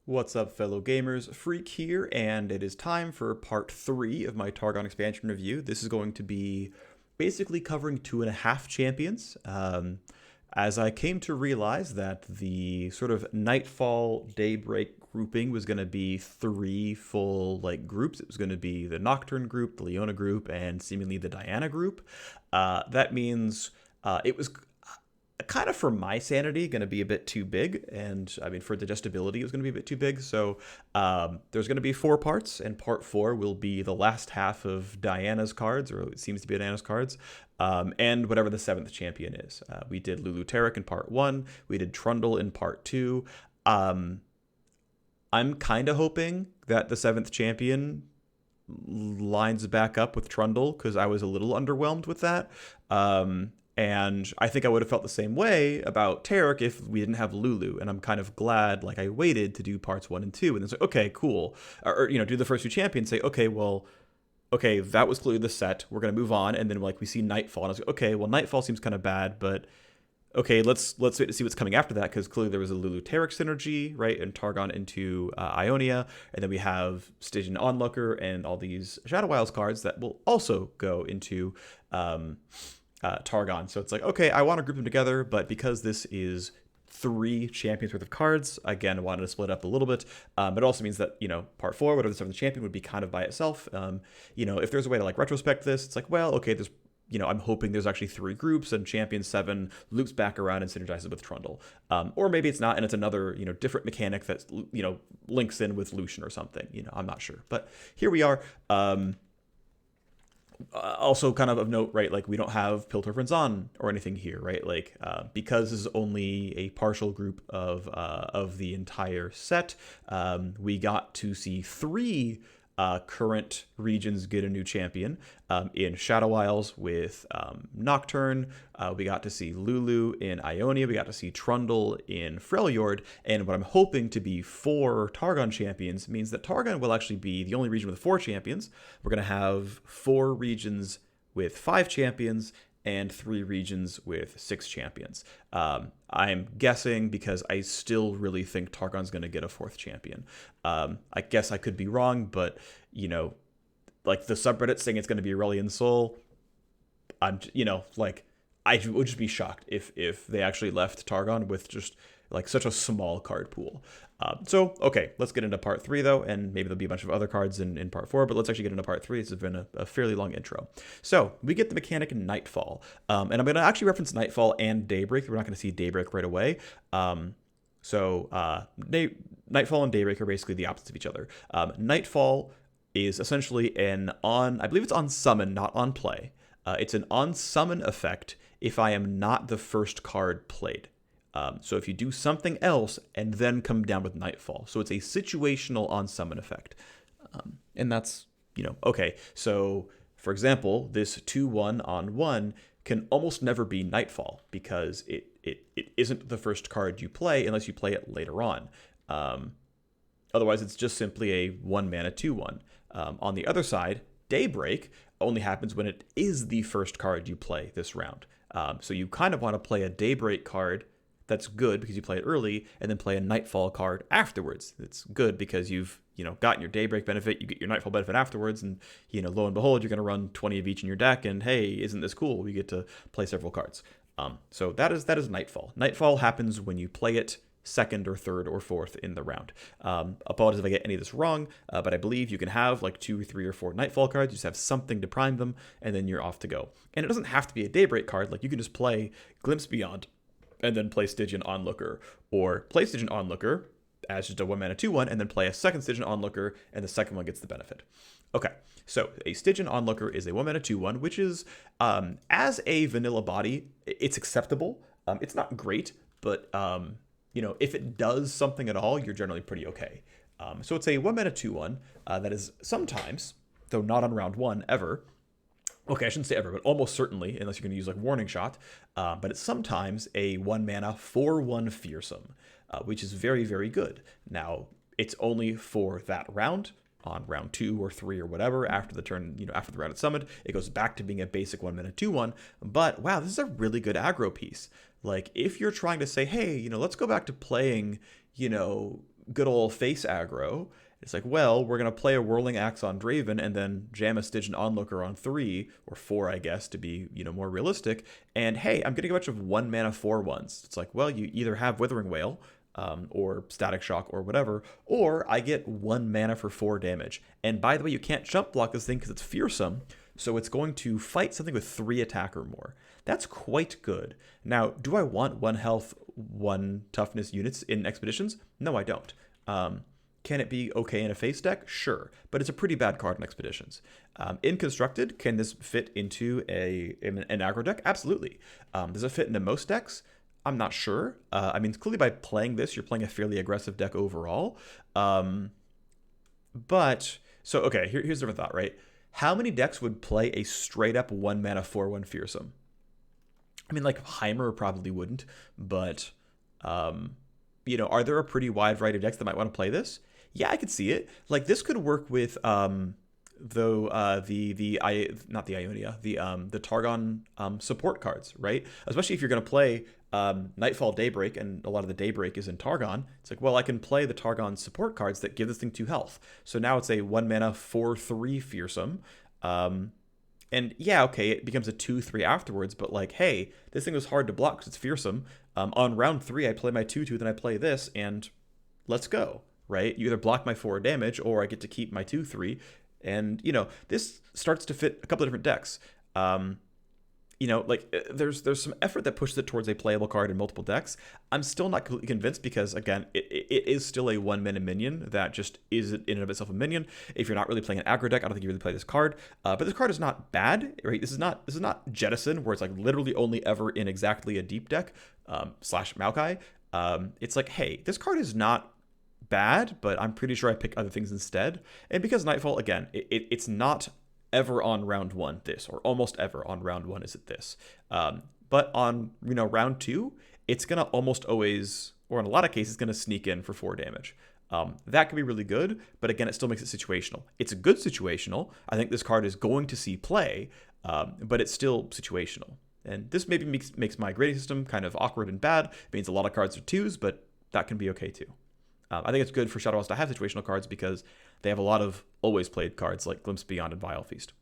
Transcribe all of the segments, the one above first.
What's up, fellow gamers? Phreak here, and it is time for part 3 of my Targon expansion review. This is going to be basically covering 2.5 champions. As I came to realize that the sort of Nightfall Daybreak grouping was going to be 3 full groups. It was going to be the Nocturne group, the Leona group, and seemingly the Diana group. That means it was kind of for my sanity going to be a bit too big, and I mean for digestibility it was going to be a bit too big. So there's going to be 4 parts, and part 4 will be the last half of Diana's cards, or it seems to be Diana's cards, and whatever the 7th champion is. We did Lulu Tarek in part 1, we did Trundle in part 2. I'm kind of hoping that the 7th champion lines back up with Trundle, because I was a little underwhelmed with that. And I think I would have felt the same way about Tarek if we didn't have Lulu. And I'm kind of glad, I waited to do parts 1 and 2. And it's like, okay, cool. Or do the first 2 champions, say, okay, well, okay, that was clearly the set. We're going to move on. And then, we see Nightfall. And I was like, okay, well, Nightfall seems kind of bad, but okay, let's wait to see what's coming after that, because clearly there was a Lulu Tarek synergy, right? And Targon into Ionia. And then we have Stygian Onlooker and all these Shadow Isles cards that will also go into Targon. So it's like, okay, I want to group them together, but because this is 3 champions worth of cards, again, I wanted to split up a little bit. It also means that, part 4, whatever the 7th champion, would be kind of by itself. If there's a way to retrospect this, it's like, well, okay, there's, I'm hoping there's actually 3 groups and champion 7 loops back around and synergizes with Trundle. Or maybe it's not, and it's another, different mechanic that, links in with Lucian or something. I'm not sure, but here we are. Also kind of note, right, we don't have Piltover and Zahn or anything here, right? Because this is only a partial group of the entire set, we got to see 3 current regions get a new champion. In Shadow Isles with Nocturne, we got to see Lulu in Ionia, we got to see Trundle in Freljord, and what I'm hoping to be 4 Targon champions means that Targon will actually be the only region with 4 champions. We're going to have 4 regions with 5 champions, and 3 regions with 6 champions. I'm guessing because I still really think Targon's going to get a 4th champion. I guess I could be wrong, but, the subreddit saying it's going to be Aurelian Soul, I would just be shocked if they actually left Targon with just, such a small card pool. Okay, let's get into part 3, though, and maybe there'll be a bunch of other cards in part 4, but let's actually get into part 3. This has been a fairly long intro. So, we get the mechanic in Nightfall, and I'm going to actually reference Nightfall and Daybreak. We're not going to see Daybreak right away. Nightfall and Daybreak are basically the opposites of each other. Nightfall is essentially I believe it's on summon, not on play. It's an on summon effect if I am not the first card played. So if you do something else and then come down with Nightfall. So it's a situational on summon effect. And that's, okay. So, for example, this 2/1 on 1 can almost never be Nightfall because it isn't the first card you play unless you play it later on. Otherwise, it's just simply a 1 mana 2/1. On the other side, Daybreak only happens when it is the first card you play this round. So you kind of want to play a Daybreak card that's good because you play it early, and then play a Nightfall card afterwards. It's good because you've, gotten your Daybreak benefit, you get your Nightfall benefit afterwards, and, lo and behold, you're going to run 20 of each in your deck, and hey, isn't this cool? We get to play several cards. So that is Nightfall. Nightfall happens when you play it 2nd or 3rd or 4th in the round. Apologies if I get any of this wrong, but I believe you can have 2, 3, or 4 Nightfall cards. You just have something to prime them, and then you're off to go. And it doesn't have to be a Daybreak card. You can just play Glimpse Beyond, and then play Stygian Onlooker, or play Stygian Onlooker as just a 1 mana 2/1, and then play a 2nd Stygian Onlooker, and the second one gets the benefit. Okay, so a Stygian Onlooker is a 1 mana 2/1, which is, as a vanilla body, it's acceptable. It's not great, but, if it does something at all, you're generally pretty okay. So it's a 1 mana 2/1 that is sometimes, though not on round 1 ever, okay, I shouldn't say ever, but almost certainly, unless you're going to use Warning Shot. But it's sometimes a 1 mana 4/1 Fearsome, which is very, very good. Now, it's only for that round. On round 2 or 3 or whatever, after the turn, after the round it's summoned, it goes back to being a basic 1 mana 2/1. But wow, this is a really good aggro piece. If you're trying to say, hey, let's go back to playing, good old face aggro. It's like, well, we're going to play a Whirling Axe on Draven and then jam a Stygian Onlooker on 3, or 4, I guess, to be, more realistic. And hey, I'm getting a bunch of 1 mana 4/1s. It's like, well, you either have Withering Wail, or Static Shock or whatever, or I get 1 mana for 4 damage. And by the way, you can't jump block this thing because it's fearsome, so it's going to fight something with 3 attack or more. That's quite good. Now, do I want 1 health, 1 toughness units in Expeditions? No, I don't. Can it be okay in a face deck? Sure, but it's a pretty bad card in Expeditions. In Constructed, can this fit into an aggro deck? Absolutely. Does it fit into most decks? I'm not sure. I mean, clearly by playing this, you're playing a fairly aggressive deck overall. But, so, okay, here's a different thought, right? How many decks would play a straight-up 1 mana 4/1 fearsome? I mean, like, Heimer probably wouldn't, but, are there a pretty wide variety of decks that might want to play this? Yeah, I could see it. Like, this could work with not the Ionia, the Targon support cards, right? Especially if you're going to play Nightfall, Daybreak, and a lot of the Daybreak is in Targon. It's like, well, I can play the Targon support cards that give this thing 2 health. So now it's a 1 mana 4/3 fearsome. And yeah, okay, it becomes a 2/3 afterwards, but like, hey, this thing was hard to block because it's fearsome. On round 3, I play my 2/2, then I play this, and let's go, right? You either block my 4 damage, or I get to keep my 2/3, and, this starts to fit a couple of different decks. There's some effort that pushes it towards a playable card in multiple decks. I'm still not completely convinced because, again, it is still a 1 mana minion that just is in and of itself a minion. If you're not really playing an aggro deck, I don't think you really play this card. But this card is not bad, right? This is not Jettison, where it's like literally only ever in exactly a deep deck / Maokai. It's like, hey, this card is not bad, but I'm pretty sure I pick other things instead. And because Nightfall, again, it's not ever on round 1 this, or almost ever on round 1 is it this. But on round 2, it's gonna almost always, or in a lot of cases, gonna sneak in for 4 damage. That can be really good, but again, it still makes it situational. It's a good situational. I think this card is going to see play, but it's still situational. And this maybe makes my grading system kind of awkward and bad. It means a lot of cards are 2s, but that can be okay too. I think it's good for Shadow Isles to have situational cards because they have a lot of always played cards like Glimpse Beyond and Vile Feast.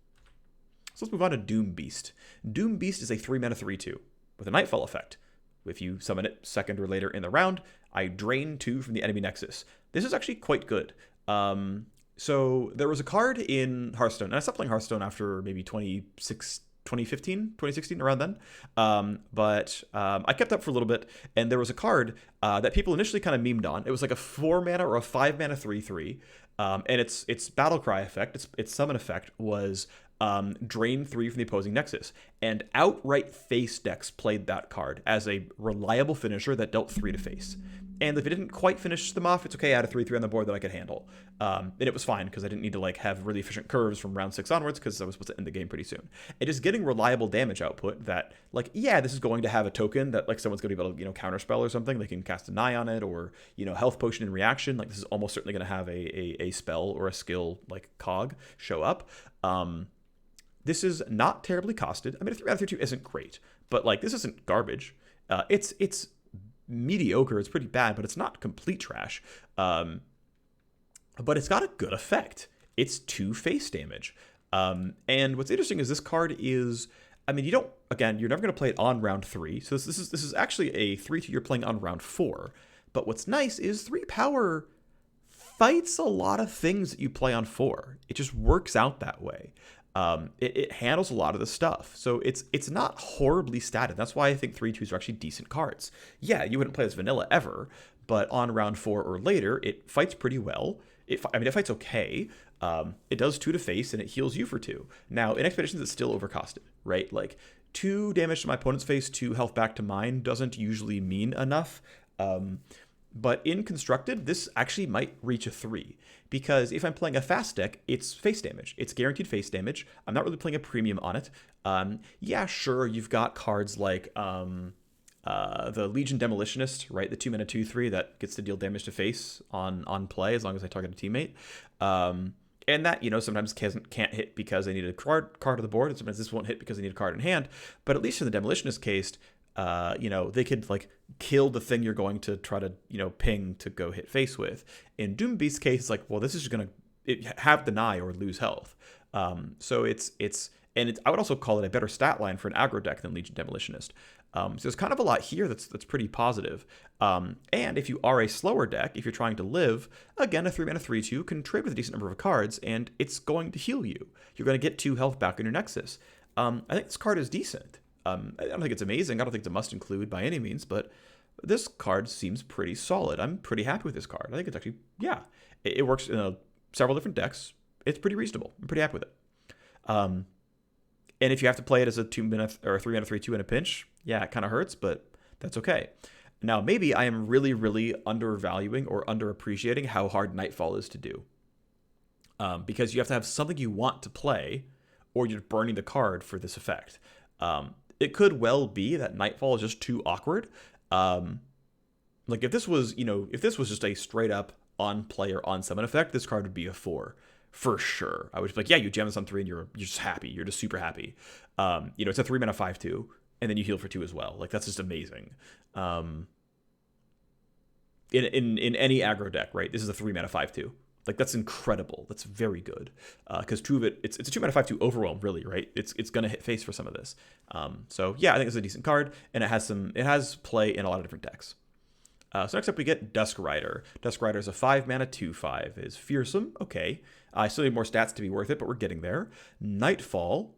So let's move on to Doom Beast. Doom Beast is a 3 mana 3/2 with a Nightfall effect. If you summon it second or later in the round, I drain 2 from the enemy nexus. This is actually quite good. So there was a card in Hearthstone, and I stopped playing Hearthstone after maybe 2015, 2016, around then. But I kept up for a little bit, and there was a card that people initially kind of memed on. It was like a 4 mana or a 5 mana 3/3, and its Battlecry effect, its summon effect was drain 3 from the opposing nexus. And outright face decks played that card as a reliable finisher that dealt 3 to face. And if it didn't quite finish them off, it's okay, I had a 3/3 on the board that I could handle. And it was fine because I didn't need to have really efficient curves from round 6 onwards because I was supposed to end the game pretty soon. And just getting reliable damage output that, this is going to have a token that someone's going to be able to, counterspell or something. They can cast a Nigh on it, or, health potion in reaction. This is almost certainly going to have a spell or a skill cog show up. This is not terribly costed. I mean, a 3 out of 2 isn't great, but this isn't garbage. It's mediocre. It's pretty bad, but it's not complete trash. But it's got a good effect. It's 2 face damage. And what's interesting is this card is, you're never going to play it on round 3. So this is actually a 3/2 you're playing on round 4. But what's nice is 3 power fights a lot of things that you play on 4. It just works out that way. It handles a lot of the stuff. So it's not horribly static. That's why I think 3/2s are actually decent cards. Yeah, you wouldn't play this vanilla ever, but on round 4 or later, it fights pretty well. It fights okay. It does 2 to face, and it heals you for 2. Now, in Expeditions, it's still overcosted, right? 2 damage to my opponent's face, 2 health back to mine doesn't usually mean enough. But in Constructed, this actually might reach a 3. Because if I'm playing a fast deck, it's face damage. It's guaranteed face damage. I'm not really playing a premium on it. Yeah, sure, you've got cards like the Legion Demolitionist, right? The 2 mana 2/3 that gets to deal damage to face on play as long as I target a teammate. And that, sometimes can't hit because they need a card on the board, and sometimes this won't hit because they need a card in hand. But at least in the Demolitionist case, they could like kill the thing you're going to try to, ping to go hit face with. In Doom Beast's case, it's like, well, this is just going to have deny or lose health. So I would also call it a better stat line for an aggro deck than Legion Demolitionist. So there's kind of a lot here that's pretty positive. And if you are a slower deck, if you're trying to live, again, a 3-mana 3/2 can trade with a decent number of cards, and it's going to heal you. You're going to get 2 health back in your Nexus. I think this card is decent. I don't think it's amazing. I don't think it's a must include by any means, but this card seems pretty solid. I'm pretty happy with this card. I think it's actually, it works in several different decks. It's pretty reasonable. I'm pretty happy with it. And if you have to play it as a 2-mana or a 3-mana 3/2 in a pinch, it kind of hurts, but that's okay. Now, maybe I am really, really undervaluing or underappreciating how hard Nightfall is to do. Because you have to have something you want to play, or you're burning the card for this effect. It could well be that Nightfall is just too awkward. Like if this was just a straight up on play or on summon effect, this card would be a 4 for sure. I would be like, you jam this on 3 and you're just happy. You're just super happy. It's a 3-mana 5/2, and then you heal for 2 as well. Like that's just amazing. In any aggro deck, right? This is a 3-mana 5/2. Like that's incredible. That's very good. Because 2 of it, it's a 2-mana 5/2 overwhelm, really, right? It's gonna hit face for some of this. So I think it's a decent card, and it has play in a lot of different decks. So next up we get Duskrider. Duskrider is a 5-mana 2/5. Is fearsome. Okay. I still need more stats to be worth it, but we're getting there. Nightfall.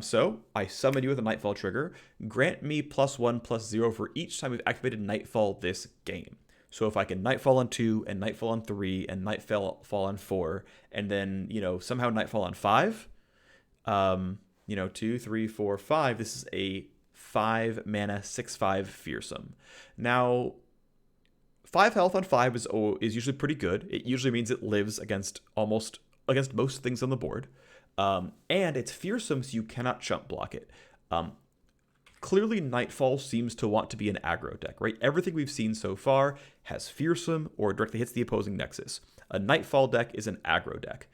So I summon you with a Nightfall trigger. Grant me +1/+0 for each time we've activated Nightfall this game. So if I can Nightfall on 2 and Nightfall on 3 and Nightfall on 4, and then, somehow Nightfall on 5, 2, 3, 4, 5, this is a 5-mana 6/5 fearsome. Now, 5 health on 5 is usually pretty good. It usually means it lives against most things on the board. And it's fearsome, so you cannot chump block it. Clearly, Nightfall seems to want to be an aggro deck, right? Everything we've seen so far has fearsome or directly hits the opposing Nexus. A Nightfall deck is an aggro deck.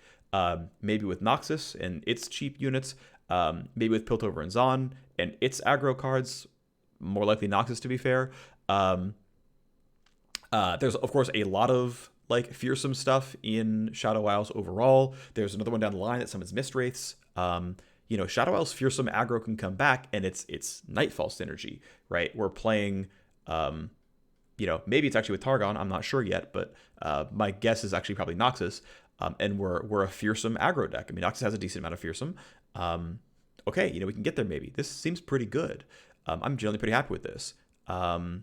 Maybe with Noxus and its cheap units, maybe with Piltover and Zon and its aggro cards, more likely Noxus to be fair. There's, of course, a lot of fearsome stuff in Shadow Isles overall. There's another one down the line that summons Mistwraiths. Shadow Isles fearsome aggro can come back, and it's Nightfall synergy, right? We're playing, maybe it's actually with Targon. I'm not sure yet, but my guess is actually probably Noxus, and we're a fearsome aggro deck. I mean, Noxus has a decent amount of fearsome. Okay, we can get there maybe. This seems pretty good. I'm generally pretty happy with this. Now,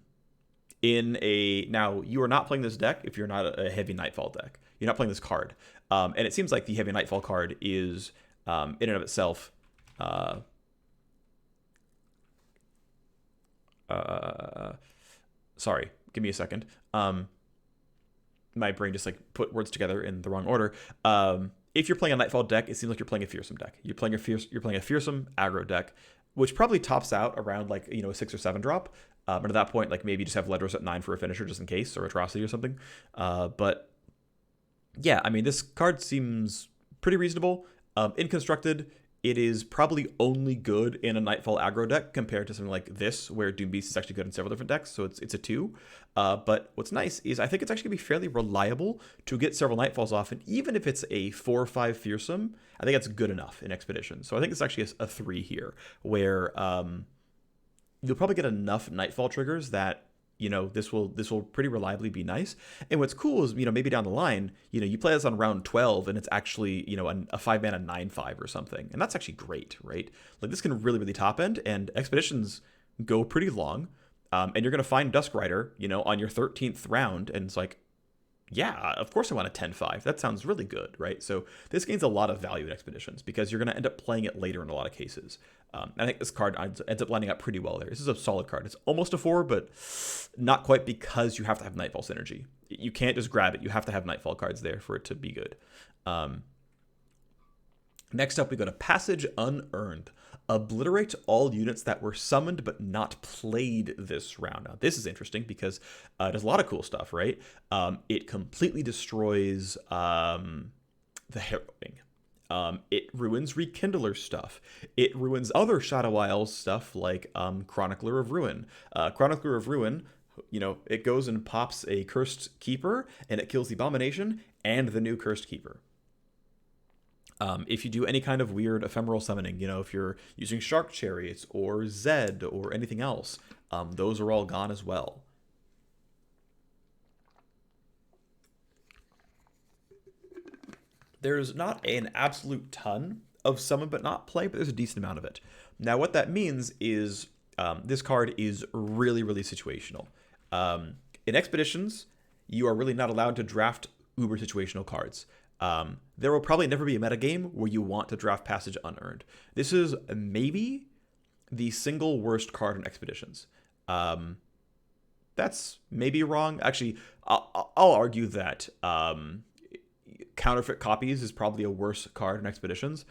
you are not playing this deck if you're not a heavy Nightfall deck. You're not playing this card. And it seems like the heavy Nightfall card is, in and of itself, sorry, give me a second. My brain just put words together in the wrong order. If you're playing a Nightfall deck, it seems like you're playing a fearsome deck. You're playing a fearsome aggro deck, which probably tops out around a 6 or 7 drop. And at that point, maybe just have Ledros at 9 for a finisher just in case, or Atrocity or something. But yeah, I mean, this card seems pretty reasonable. In Constructed, it is probably only good in a Nightfall aggro deck compared to something like this, where Doom Beast is actually good in several different decks, so it's a 2. But what's nice is I think it's actually going to be fairly reliable to get several Nightfalls off, and even if it's a 4 or 5 fearsome, I think that's good enough in Expedition. So I think it's actually a 3 here, where you'll probably get enough Nightfall triggers that this will pretty reliably be nice. And what's cool is maybe down the line you play this on round 12 and it's actually a 5-mana 9/5 or something, and that's actually great, right? This can really top end, and Expeditions go pretty long, and you're gonna find Duskrider on your 13th round, and it's yeah, of course I want a 10/5. That sounds really good, right? So this gains a lot of value in Expeditions because you're going to end up playing it later in a lot of cases. I think this card ends up lining up pretty well there. This is a solid card. It's almost a 4, but not quite, because you have to have Nightfall synergy. You can't just grab it. You have to have Nightfall cards there for it to be good. Next up, we go to Passage Unearned. Obliterate all units that were summoned but not played this round. Now, this is interesting because it does a lot of cool stuff, right? It completely destroys the Harrowing. It ruins Rekindler stuff. It ruins other Shadow Isles stuff like Chronicler of Ruin. Chronicler of Ruin, it goes and pops a Cursed Keeper, and it kills the Abomination and the new Cursed Keeper. If you do any kind of weird ephemeral summoning, if you're using Shark Chariots or Zed or anything else, those are all gone as well. There's not an absolute ton of summon but not play, but there's a decent amount of it. Now, what that means is this card is really, really situational. In Expeditions, you are really not allowed to draft uber situational cards. There will probably never be a metagame where you want to draft Passage Unearned. This is maybe the single worst card in Expeditions. That's maybe wrong. Actually, I'll argue that Counterfeit Copies is probably a worse card in Expeditions.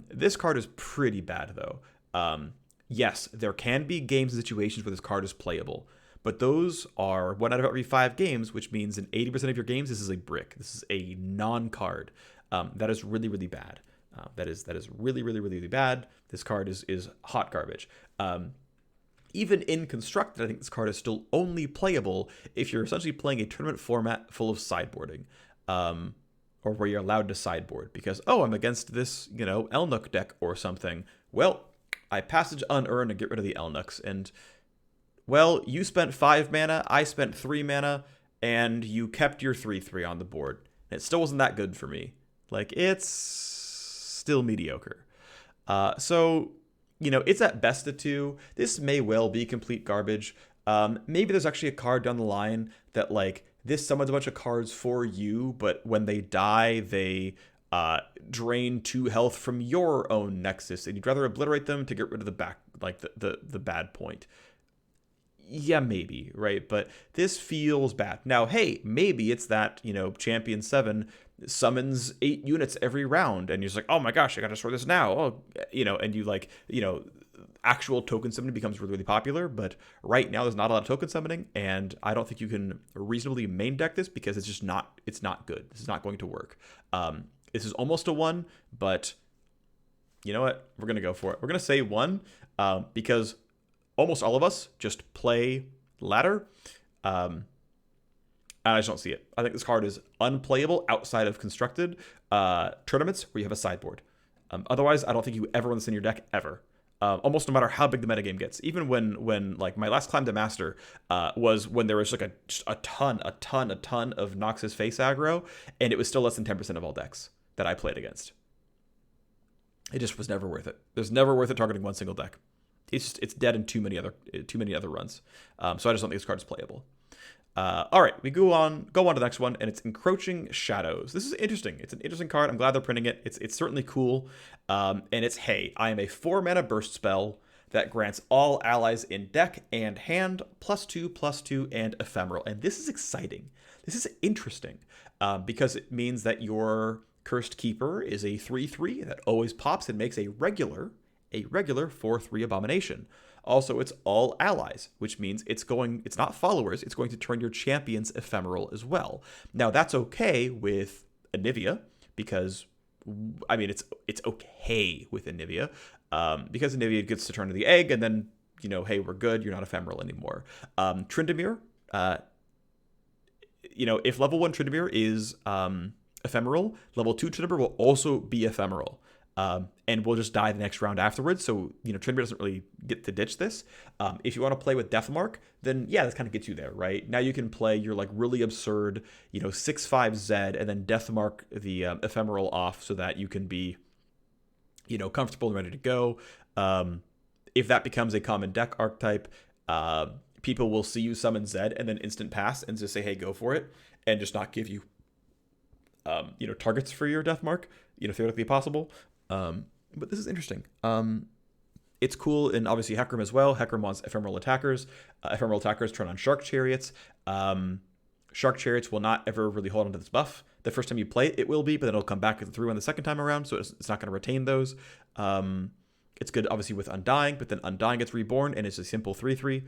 This card is pretty bad, though. Yes, there can be games and situations where this card is playable, but those are 1 out of every 5 games, which means in 80% of your games, this is a brick. This is a non-card. That is really, really bad. That is really, really, really, really bad. This card is hot garbage. Even in Constructed, I think this card is still only playable if you're essentially playing a tournament format full of sideboarding. Or where you're allowed to sideboard because, I'm against this, Elnook deck or something. Well, I Passage Unearned and get rid of the Elnooks. And, well, you spent 5 mana, I spent 3 mana, and you kept your 3/3 on the board. And it still wasn't that good for me. Like, it's still mediocre. So, it's at best a 2. This may well be complete garbage. Maybe there's actually a card down the line that, this summons a bunch of cards for you, but when they die, they drain 2 health from your own Nexus, and you'd rather obliterate them to get rid of the bad point. Yeah, maybe, right? But this feels bad. Now, hey, maybe it's that, Champion 7 summons 8 units every round, and you're just like, oh my gosh, I gotta destroy this now. Oh, and you actual token summoning becomes really, really popular, but right now there's not a lot of token summoning, and I don't think you can reasonably main deck this because it's not good. This is not going to work. This is almost a 1, but you know what? We're going to go for it. We're going to say 1 because almost all of us just play ladder, and I just don't see it. I think this card is unplayable outside of Constructed tournaments where you have a sideboard. Otherwise, I don't think you ever want this in your deck ever. Almost no matter how big the metagame gets. Even when my last climb to master was when there was just a ton of Noxus face aggro, and it was still less than 10% of all decks that I played against. It just was never worth it. There's never worth it targeting one single deck. It's dead in too many other runs. So I just don't think this card is playable. All right, we go on to the next one, and it's Encroaching Shadows. This is interesting. It's an interesting card. I'm glad they're printing it. It's certainly cool. And it's, hey, I am a 4-mana burst spell that grants all allies in deck and hand +2/+2 and ephemeral. And this is exciting. This is interesting because it means that your Cursed Keeper is a 3/3 that always pops and makes a regular 4/3 abomination. Also, it's all allies, which means it's not followers, it's going to turn your champions ephemeral as well. Now, that's okay with Anivia, because, it's okay with Anivia, because Anivia gets to turn to the egg, and then, hey, we're good, you're not ephemeral anymore. Tryndamere, if level 1 Tryndamere is ephemeral, level 2 Tryndamere will also be ephemeral. And we'll just die the next round afterwards. So, Tryndamere doesn't really get to ditch this. If you want to play with Deathmark, then yeah, this kind of gets you there, right? Now you can play your really absurd, 6/5 Zed and then Deathmark the ephemeral off so that you can be, comfortable and ready to go. If that becomes a common deck archetype, people will see you summon Zed and then instant pass and just say, hey, go for it, and just not give you, targets for your Deathmark, theoretically possible. But this is interesting. It's cool, and obviously Hecarim as well. Hecarim wants ephemeral attackers. Ephemeral attackers turn on Shark Chariots. Shark Chariots will not ever really hold onto this buff. The first time you play it, it will be, but then it'll come back through on the second time around, so it's not going to retain those. It's good, obviously, with Undying, but then Undying gets reborn, and it's a simple 3/3,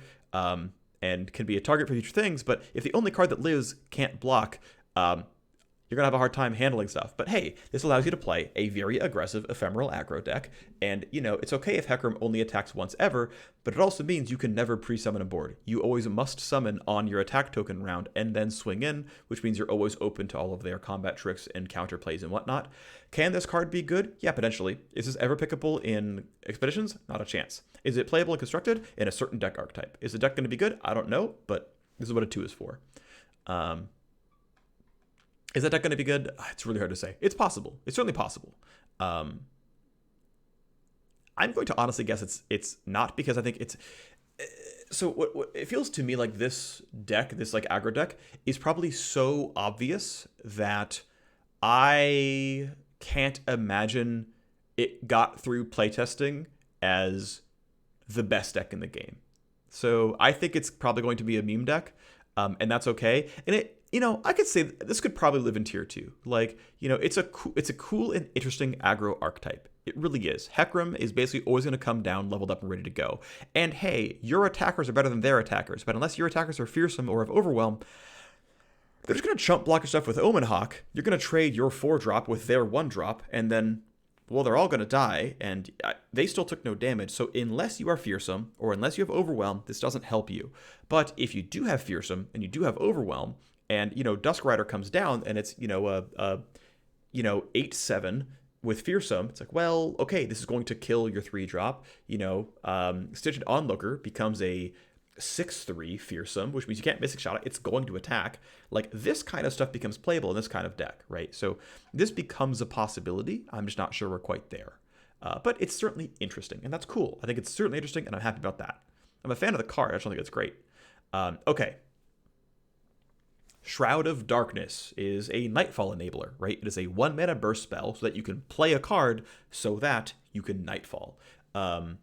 and can be a target for future things, but if the only card that lives can't block, you're going to have a hard time handling stuff. But hey, this allows you to play a very aggressive ephemeral aggro deck. And, it's okay if Hecarim only attacks once ever, but it also means you can never pre-summon a board. You always must summon on your attack token round and then swing in, which means you're always open to all of their combat tricks and counter plays and whatnot. Can this card be good? Yeah, potentially. Is this ever pickable in Expeditions? Not a chance. Is it playable and constructed? In a certain deck archetype. Is the deck going to be good? I don't know, but this is what a 2 is for. Is that deck going to be good? It's really hard to say. It's possible. It's certainly possible. I'm going to honestly guess it's not, because I think it's... So what it feels to me like this deck, this like aggro deck, is probably so obvious that I can't imagine it got through playtesting as the best deck in the game. So I think it's probably going to be a meme deck, and that's okay. And it, I could say this could probably live in tier 2. Like, it's a cool and interesting aggro archetype. It really is. Hecarim is basically always going to come down, leveled up, and ready to go. And hey, your attackers are better than their attackers, but unless your attackers are fearsome or have overwhelm, they're just going to chump block your stuff with Omen Hawk. You're going to trade your 4-drop with their 1-drop, and then, well, they're all going to die, and they still took no damage. So unless you are fearsome, or unless you have overwhelm, this doesn't help you. But if you do have fearsome, and you do have overwhelm, and, Duskrider comes down, and it's, 8-7 with fearsome, it's like, well, okay, this is going to kill your 3-drop. Stitched Onlooker becomes a 6-3 fearsome, which means you can't Mystic Shot it. It's going to attack. Like, this kind of stuff becomes playable in this kind of deck, right? So this becomes a possibility. I'm just not sure we're quite there. But it's certainly interesting, and that's cool. I think it's certainly interesting, and I'm happy about that. I'm a fan of the card. I just don't think it's great. Okay. Shroud of Darkness is a Nightfall enabler, right? It is a 1-mana burst spell so that you can play a card so that you can Nightfall and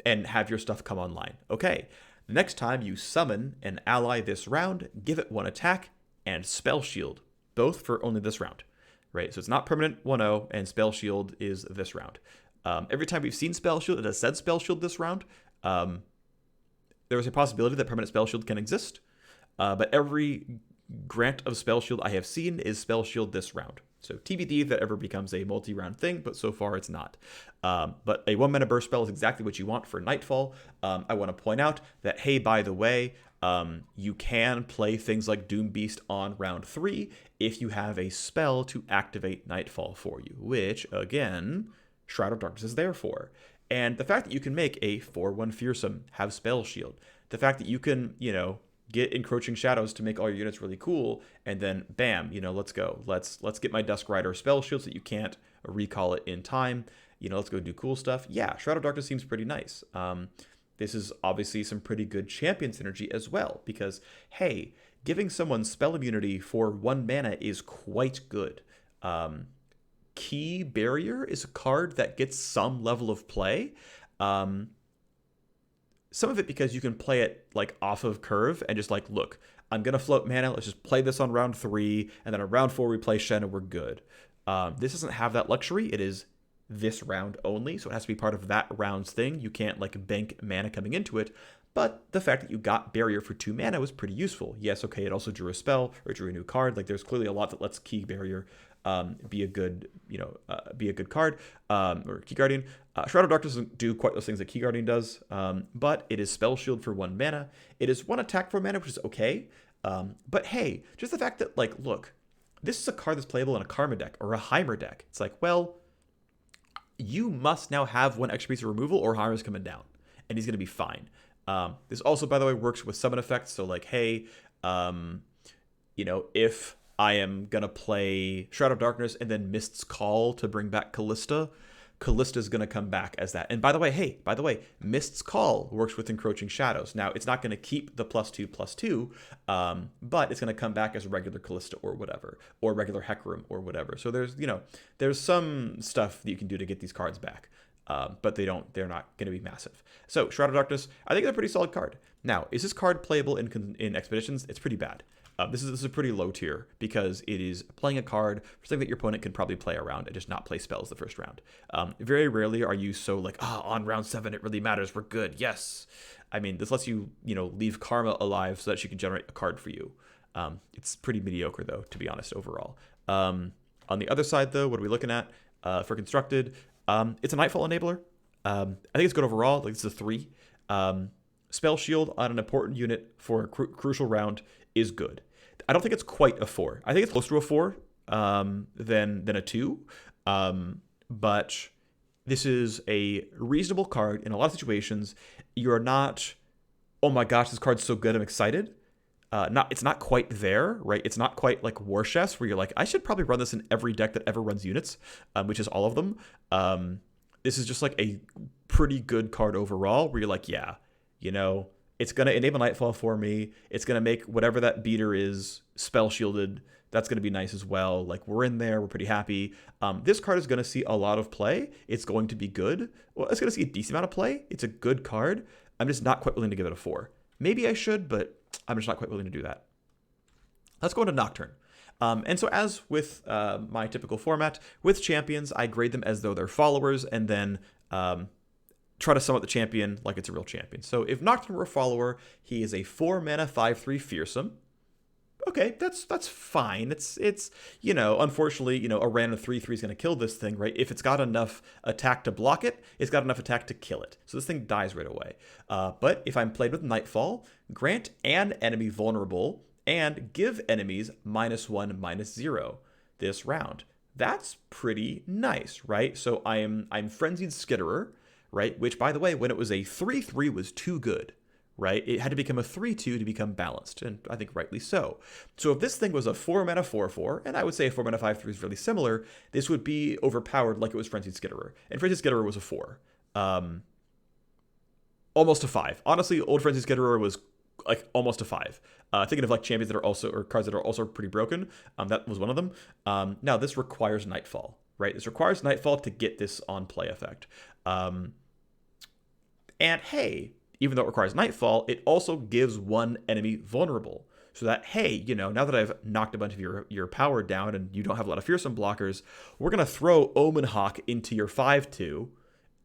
have your stuff come online. Okay, the next time you summon an ally this round, give it 1 attack and Spell Shield, both for only this round, right? So it's not permanent 1-0, and Spell Shield is this round. Every time we've seen Spell Shield, it has said Spell Shield this round. There is a possibility that permanent Spell Shield can exist. But every grant of Spell Shield I have seen is Spell Shield this round. So TBD if that ever becomes a multi-round thing, but so far it's not. But a 1-mana burst spell is exactly what you want for Nightfall. I want to point out that, hey, by the way, you can play things like Doom Beast on round 3 if you have a spell to activate Nightfall for you, which, again, Shroud of Darkness is there for. And the fact that you can make a 4-1 fearsome have Spell Shield, the fact that you can, get Encroaching Shadows to make all your units really cool, and then bam, let's go. Let's get my Duskrider Spell Shield so that you can't recall it in time. Let's go do cool stuff. Yeah, Shroud of Darkness seems pretty nice. This is obviously some pretty good champion synergy as well, because, hey, giving someone spell immunity for 1 mana is quite good. Key Barrier is a card that gets some level of play. Some of it because you can play it like off of curve and just like, look, I'm going to float mana. Let's just play this on round 3. And then on round 4, we play Shen and we're good. This doesn't have that luxury. It is this round only. So it has to be part of that round's thing. You can't like bank mana coming into it. But the fact that you got Barrier for 2 mana was pretty useful. Yes, okay, it also drew a spell or drew a new card. Like, there's clearly a lot that lets Key Barrier be a good card, or Key Guardian. Shroud of Darkness doesn't do quite those things that Key Guardian does, but it is Spell Shield for 1 mana. It is 1 attack for mana, which is okay. But hey, just the fact that, like, look, this is a card that's playable in a Karma deck or a Heimer deck. It's like, well, you must now have 1 extra piece of removal or Heimer's coming down, and he's going to be fine. This also, by the way, works with summon effects. So, like, hey, if I am going to play Shroud of Darkness and then Mist's Call to bring back Callista, Callista's going to come back as that. And by the way, Mist's Call works with Encroaching Shadows. Now, it's not going to keep the +2/+2, but it's going to come back as regular Callista or whatever, or regular Hecarim or whatever. So there's some stuff that you can do to get these cards back. But they're not going to be massive. So Shroud of Darkness, I think it's a pretty solid card. Now, is this card playable in Expeditions? It's pretty bad. This is a pretty low tier because it is playing a card for something that your opponent can probably play around and just not play spells the first round. Very rarely are you so like, on round 7 it really matters. We're good. Yes. I mean, this lets you leave Karma alive so that she can generate a card for you. It's pretty mediocre, though, to be honest, overall. On the other side, though, what are we looking at for constructed? It's a Nightfall enabler. I think it's good overall. Like, it's a 3. Spell shield on an important unit for a crucial round is good. I don't think it's quite a 4. I think it's closer to a 4 than a 2. But this is a reasonable card in a lot of situations. You're not, oh my gosh, this card's so good, I'm excited. It's not quite there, right? It's not quite like War Chefs, where you're like, I should probably run this in every deck that ever runs units, which is all of them. This is just like a pretty good card overall, where you're like, yeah, you know, it's going to enable Nightfall for me. It's going to make whatever that beater is spell shielded. That's going to be nice as well. Like, we're in there. We're pretty happy. This card is going to see a lot of play. It's going to be good. Well, it's going to see a decent amount of play. It's a good card. I'm just not quite willing to give it a 4. Maybe I should, but I'm just not quite willing to do that. Let's go into Nocturne. And so as with my typical format, with champions, I grade them as though they're followers, and then try to sum up the champion like it's a real champion. So if Nocturne were a follower, he is a 4 mana 5/3 fearsome. Okay, that's fine. It's you know, unfortunately, you know, a random 3/3 is going to kill this thing, right? If it's got enough attack to block it, it's got enough attack to kill it. So this thing dies right away. But if I'm played with Nightfall, grant an enemy vulnerable and give enemies -1/-0 this round. That's pretty nice, right? So I'm Frenzied Skitterer, right? Which, by the way, when it was a 3/3 was too good. Right? It had to become a 3/2 to become balanced, and I think rightly so. So if this thing was a 4 mana 4/4, and I would say a 4 mana 5/3 is really similar, this would be overpowered like it was Frenzied Skitterer. And Frenzied Skitterer was a 4. Almost a 5. Honestly, old Frenzied Skitterer was like almost a 5. Thinking of like champions that are also, or cards that are also pretty broken, that was one of them. Now this requires Nightfall, right? This requires Nightfall to get this on play effect. And hey, even though it requires Nightfall, it also gives one enemy vulnerable. So that, hey, you know, now that I've knocked a bunch of your power down and you don't have a lot of fearsome blockers, we're going to throw Omen Hawk into your 5/2,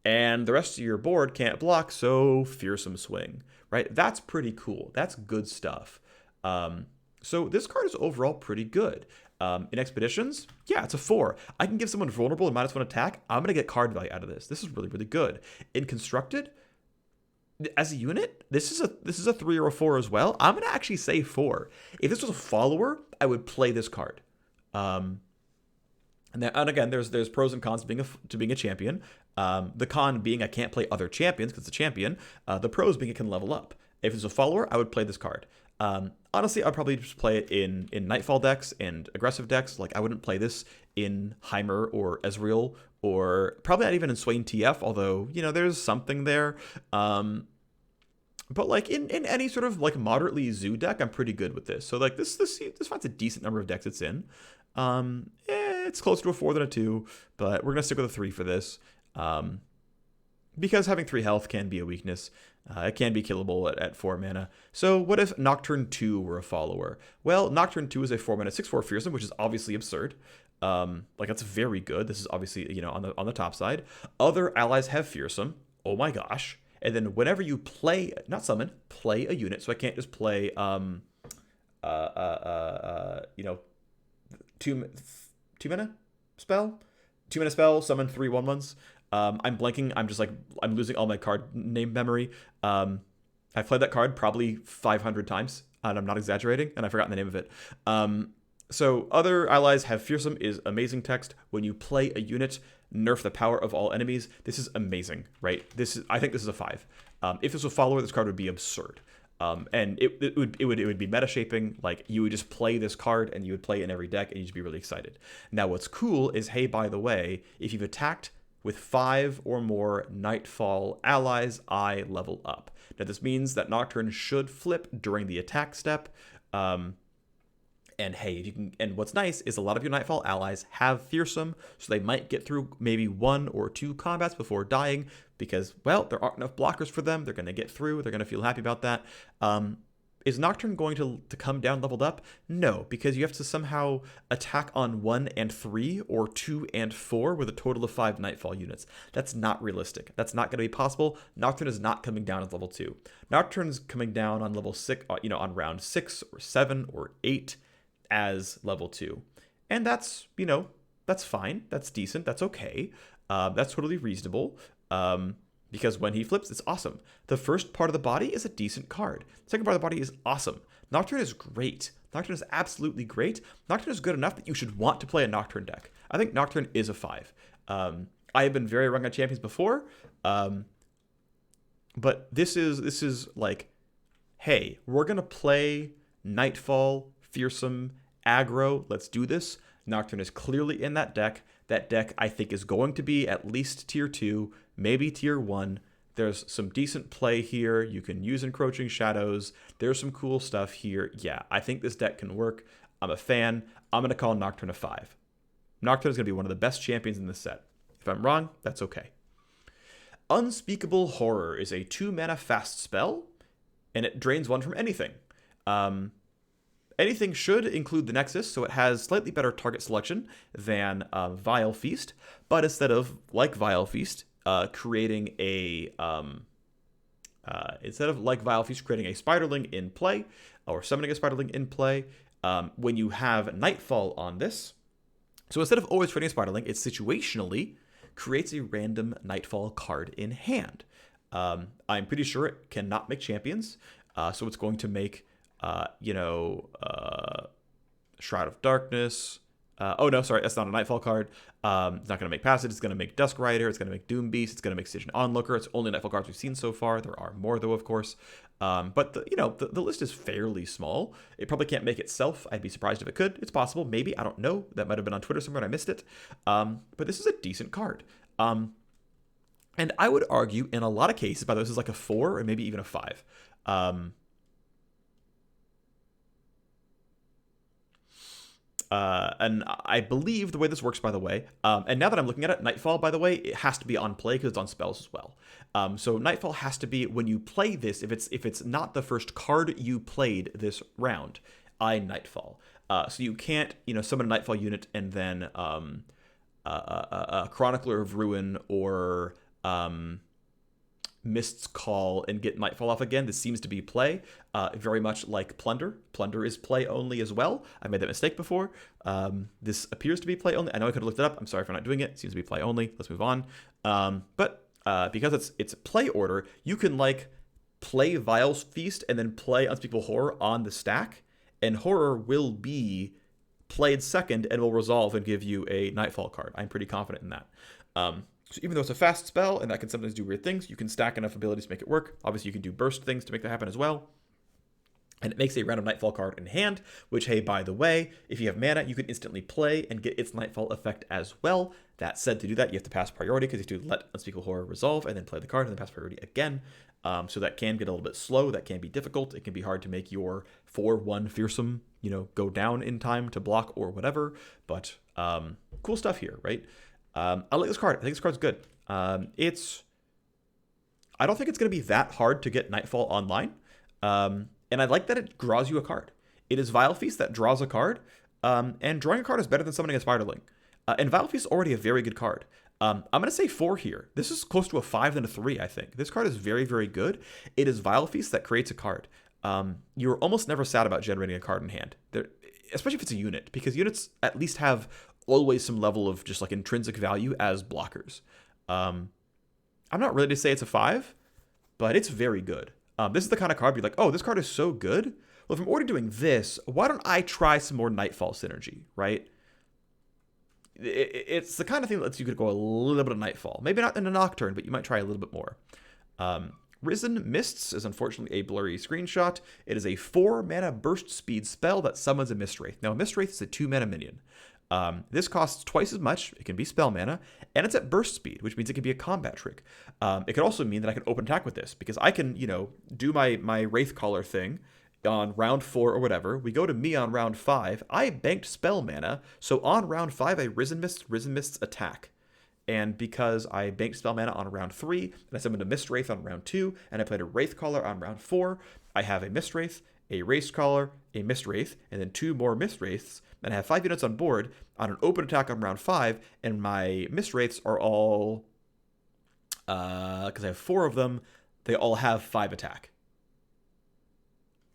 and the rest of your board can't block, so fearsome swing, right? That's pretty cool. That's good stuff. So this card is overall pretty good. In Expeditions, yeah, it's a 4. I can give someone vulnerable and -1 attack. I'm going to get card value out of this. This is really, really good. In Constructed, as a unit, this is a 3 or a 4 as well. I'm gonna actually say 4. If this was a follower, I would play this card. And again, there's pros and cons to being a champion. The con being I can't play other champions because it's a champion. The pros being it can level up. If it's a follower, I would play this card. Honestly, I'd probably just play it in Nightfall decks and aggressive decks. Like, I wouldn't play this in Heimer or Ezreal, or probably not even in Swain TF, although, you know, there's something there. But like in any sort of like moderately zoo deck, I'm pretty good with this. So like this finds a decent number of decks it's in. It's closer to a 4 than a 2, but we're gonna stick with a 3 for this. Because having 3 health can be a weakness. It can be killable at 4 mana. So what if Nocturne 2 were a follower? Well, Nocturne 2 is a 4 mana 6/4 fearsome, which is obviously absurd. Like, that's very good. This is obviously, you know, on the top side. Other allies have fearsome. Oh my gosh. And then whenever you play, not summon, play a unit. So I can't just play, you know, two mana spell, 2 mana spell, summon 3 1/1s. I'm blanking. I'm losing all my card name memory. I've played that card probably 500 times, and I'm not exaggerating, and I've forgotten the name of it. So other allies have fearsome is amazing text. When you play a unit, nerf the power of all enemies. This is amazing, right? I think this is a 5. If this was a follower, this card would be absurd. And it would be meta shaping. Like, you would just play this card and you would play it in every deck and you'd just be really excited. Now what's cool is, hey, by the way, if you've attacked with 5 or more Nightfall allies, I level up. Now this means that Nocturne should flip during the attack step. And hey, if you can, and what's nice is a lot of your Nightfall allies have fearsome, so they might get through maybe 1 or 2 combats before dying, because, well, there aren't enough blockers for them. They're going to get through. They're going to feel happy about that. Is Nocturne going to come down leveled up? No, because you have to somehow attack on 1 and 3 or 2 and 4 with a total of 5 Nightfall units. That's not realistic. That's not going to be possible. Nocturne is not coming down as level 2. Nocturne's coming down on level 6, on round 6 or 7 or 8 as level 2. And that's, that's fine. That's decent. That's okay. That's totally reasonable. Because when he flips, it's awesome. The first part of the body is a decent card. The second part of the body is awesome. Nocturne is great. Nocturne is absolutely great. Nocturne is good enough that you should want to play a Nocturne deck. I think Nocturne is a 5. I have been very wrong on champions before, but this is like, hey, we're gonna play Nightfall, fearsome, aggro. Let's do this. Nocturne is clearly in that deck. That deck, I think, is going to be at least tier 2, maybe tier 1. There's some decent play here. You can use Encroaching Shadows. There's some cool stuff here. Yeah, I think this deck can work. I'm a fan. I'm going to call Nocturne a 5. Nocturne is going to be one of the best champions in this set. If I'm wrong, that's okay. Unspeakable Horror is a 2-mana fast spell, and it drains 1 from anything. Anything should include the Nexus, so it has slightly better target selection than Vile Feast, but instead of, like Vile Feast, creating a Spiderling in play, or summoning a Spiderling in play, when you have Nightfall on this, so instead of always creating a Spiderling, it situationally creates a random Nightfall card in hand. I'm pretty sure it cannot make champions, so it's going to make Shroud of Darkness. Oh, no, sorry, that's not a Nightfall card. It's not going to make Passage. It's going to make Duskrider. It's going to make Doom Beast. It's going to make Stitch Onlooker. It's only Nightfall cards we've seen so far. There are more, though, of course. But the list is fairly small. It probably can't make itself. I'd be surprised if it could. It's possible. Maybe. I don't know. That might have been on Twitter somewhere and I missed it. But this is a decent card. And I would argue in a lot of cases, by the way, this is like a 4 or maybe even a 5. And I believe the way this works, by the way, and now that I'm looking at it, Nightfall, by the way, it has to be on play because it's on spells as well. So Nightfall has to be when you play this, if it's not the first card you played this round, Nightfall. So you can't, summon a Nightfall unit and then a Chronicler of Ruin or Mist's Call and get Nightfall off again. This seems to be play, very much like Plunder. Plunder is play only as well. I made that mistake before. This appears to be play only. I know I could have looked it up. I'm sorry for not doing it. It seems to be play only. Let's move on. But because it's play order, you can play Vile Feast and then play Unspeakable Horror on the stack, and Horror will be played second and will resolve and give you a Nightfall card. I'm pretty confident in that. So even though it's a fast spell and that can sometimes do weird things, you can stack enough abilities to make it work. Obviously, you can do burst things to make that happen as well. And it makes a random Nightfall card in hand, which, hey, by the way, if you have mana, you can instantly play and get its Nightfall effect as well. That said, to do that, you have to pass priority because you have to let Unspeakable Horror resolve and then play the card and then pass priority again. So that can get a little bit slow. That can be difficult. It can be hard to make your 4/1 fearsome, go down in time to block or whatever. But cool stuff here, right? I like this card. I think this card's good. I don't think it's going to be that hard to get Nightfall online. And I like that it draws you a card. It is Vile Feast that draws a card. And drawing a card is better than summoning a Spiderling. And Vile Feast is already a very good card. I'm going to say 4 here. This is close to a 5 than a 3, I think. This card is very, very good. It is Vile Feast that creates a card. You're almost never sad about generating a card in hand, especially if it's a unit, because units at least have always some level of just intrinsic value as blockers. I'm not ready to say it's a 5, but it's very good. This is the kind of card you're like, oh, this card is so good. Well, if I'm already doing this, why don't I try some more Nightfall synergy, right? It's the kind of thing that lets you go a little bit of Nightfall. Maybe not in a Nocturne, but you might try a little bit more. Risen Mists is unfortunately a blurry screenshot. It is a 4-mana burst speed spell that summons a Mistwraith. Now, a Mistwraith is a 2-mana minion. This costs twice as much. It can be spell mana, and it's at burst speed, which means it can be a combat trick. It could also mean that I can open attack with this, because I can, do my Wraithcaller thing on round 4 or whatever. We go to me on round 5. I banked spell mana, so on round 5 I Risen Mists attack. And because I banked spell mana on round 3, and I summoned a Mistwraith on round 2, and I played a Wraithcaller on round 4, I have a Mistwraith, a Race Caller, a Mist Wraith, and then 2 more Mist Wraiths, and I have 5 units on board on an open attack on round 5, and my Mist Wraiths are all, because I have 4 of them, they all have 5 attack.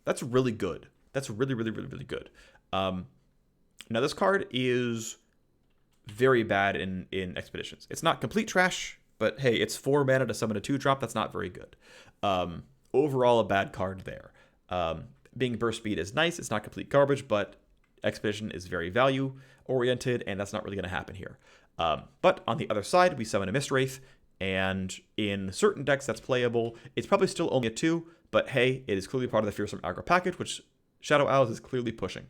That's really good. That's really, really, really, really good. Now, this card is very bad in Expeditions. It's not complete trash, but hey, it's 4 mana to summon a 2-drop. That's not very good. Overall, a bad card there. Being burst speed is nice. It's not complete garbage, but Expedition is very value-oriented, and that's not really going to happen here. But on the other side, we summon a Mist Wraith, and in certain decks that's playable. It's probably still only a 2, but hey, it is clearly part of the Fearsome Aggro package, which Shadow Isles is clearly pushing.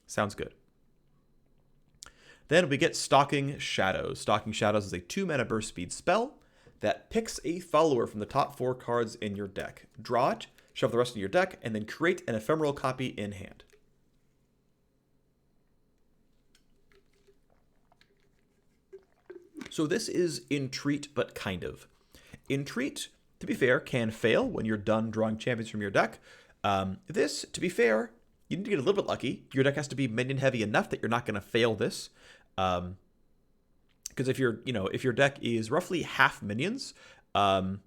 Sounds good. Then we get Stalking Shadows. Stalking Shadows is a 2-mana burst speed spell that picks a follower from the top 4 cards in your deck. Draw it, shove the rest in your deck, and then create an ephemeral copy in hand. So this is Entreat, but kind of. Entreat, to be fair, can fail when you're done drawing champions from your deck. This, to be fair, you need to get a little bit lucky. Your deck has to be minion heavy enough that you're not going to fail this. Because if your deck is roughly half minions, well,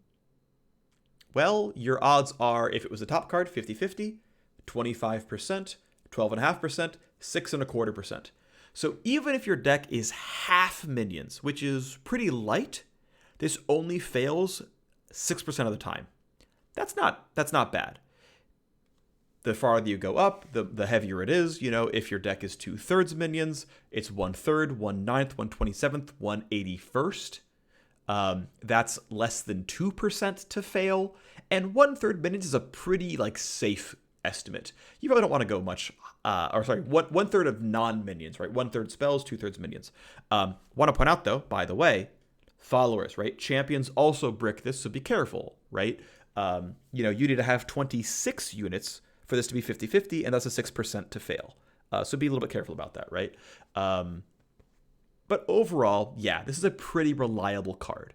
your odds are, if it was a top card, 50-50, 25%, 12.5%, 6.25%. So even if your deck is half minions, which is pretty light, this only fails 6% of the time. That's not bad. The farther you go up, the heavier it is. If your deck is 2/3 minions, it's 1/3, 1/9, 1/27, 1/81st. That's less than 2% to fail, and 1/3 minions is a pretty safe estimate. You probably don't want to go much. 1/3 of non-minions, right? 1/3 spells, 2/3 minions. Want to point out though, by the way, followers, right? Champions also brick this, so be careful, right? You need to have 26 units for this to be 50-50, and that's a 6% to fail. So be a little bit careful about that, right? But overall, yeah, this is a pretty reliable card.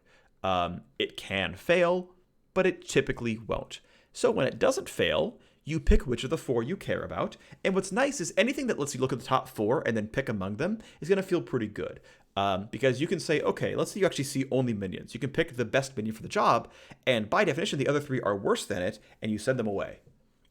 It can fail, but it typically won't. So when it doesn't fail, you pick which of the 4 you care about. And what's nice is anything that lets you look at the top 4 and then pick among them is going to feel pretty good. Because you can say, okay, let's say you actually see only minions. You can pick the best minion for the job, and by definition, the other 3 are worse than it, and you send them away.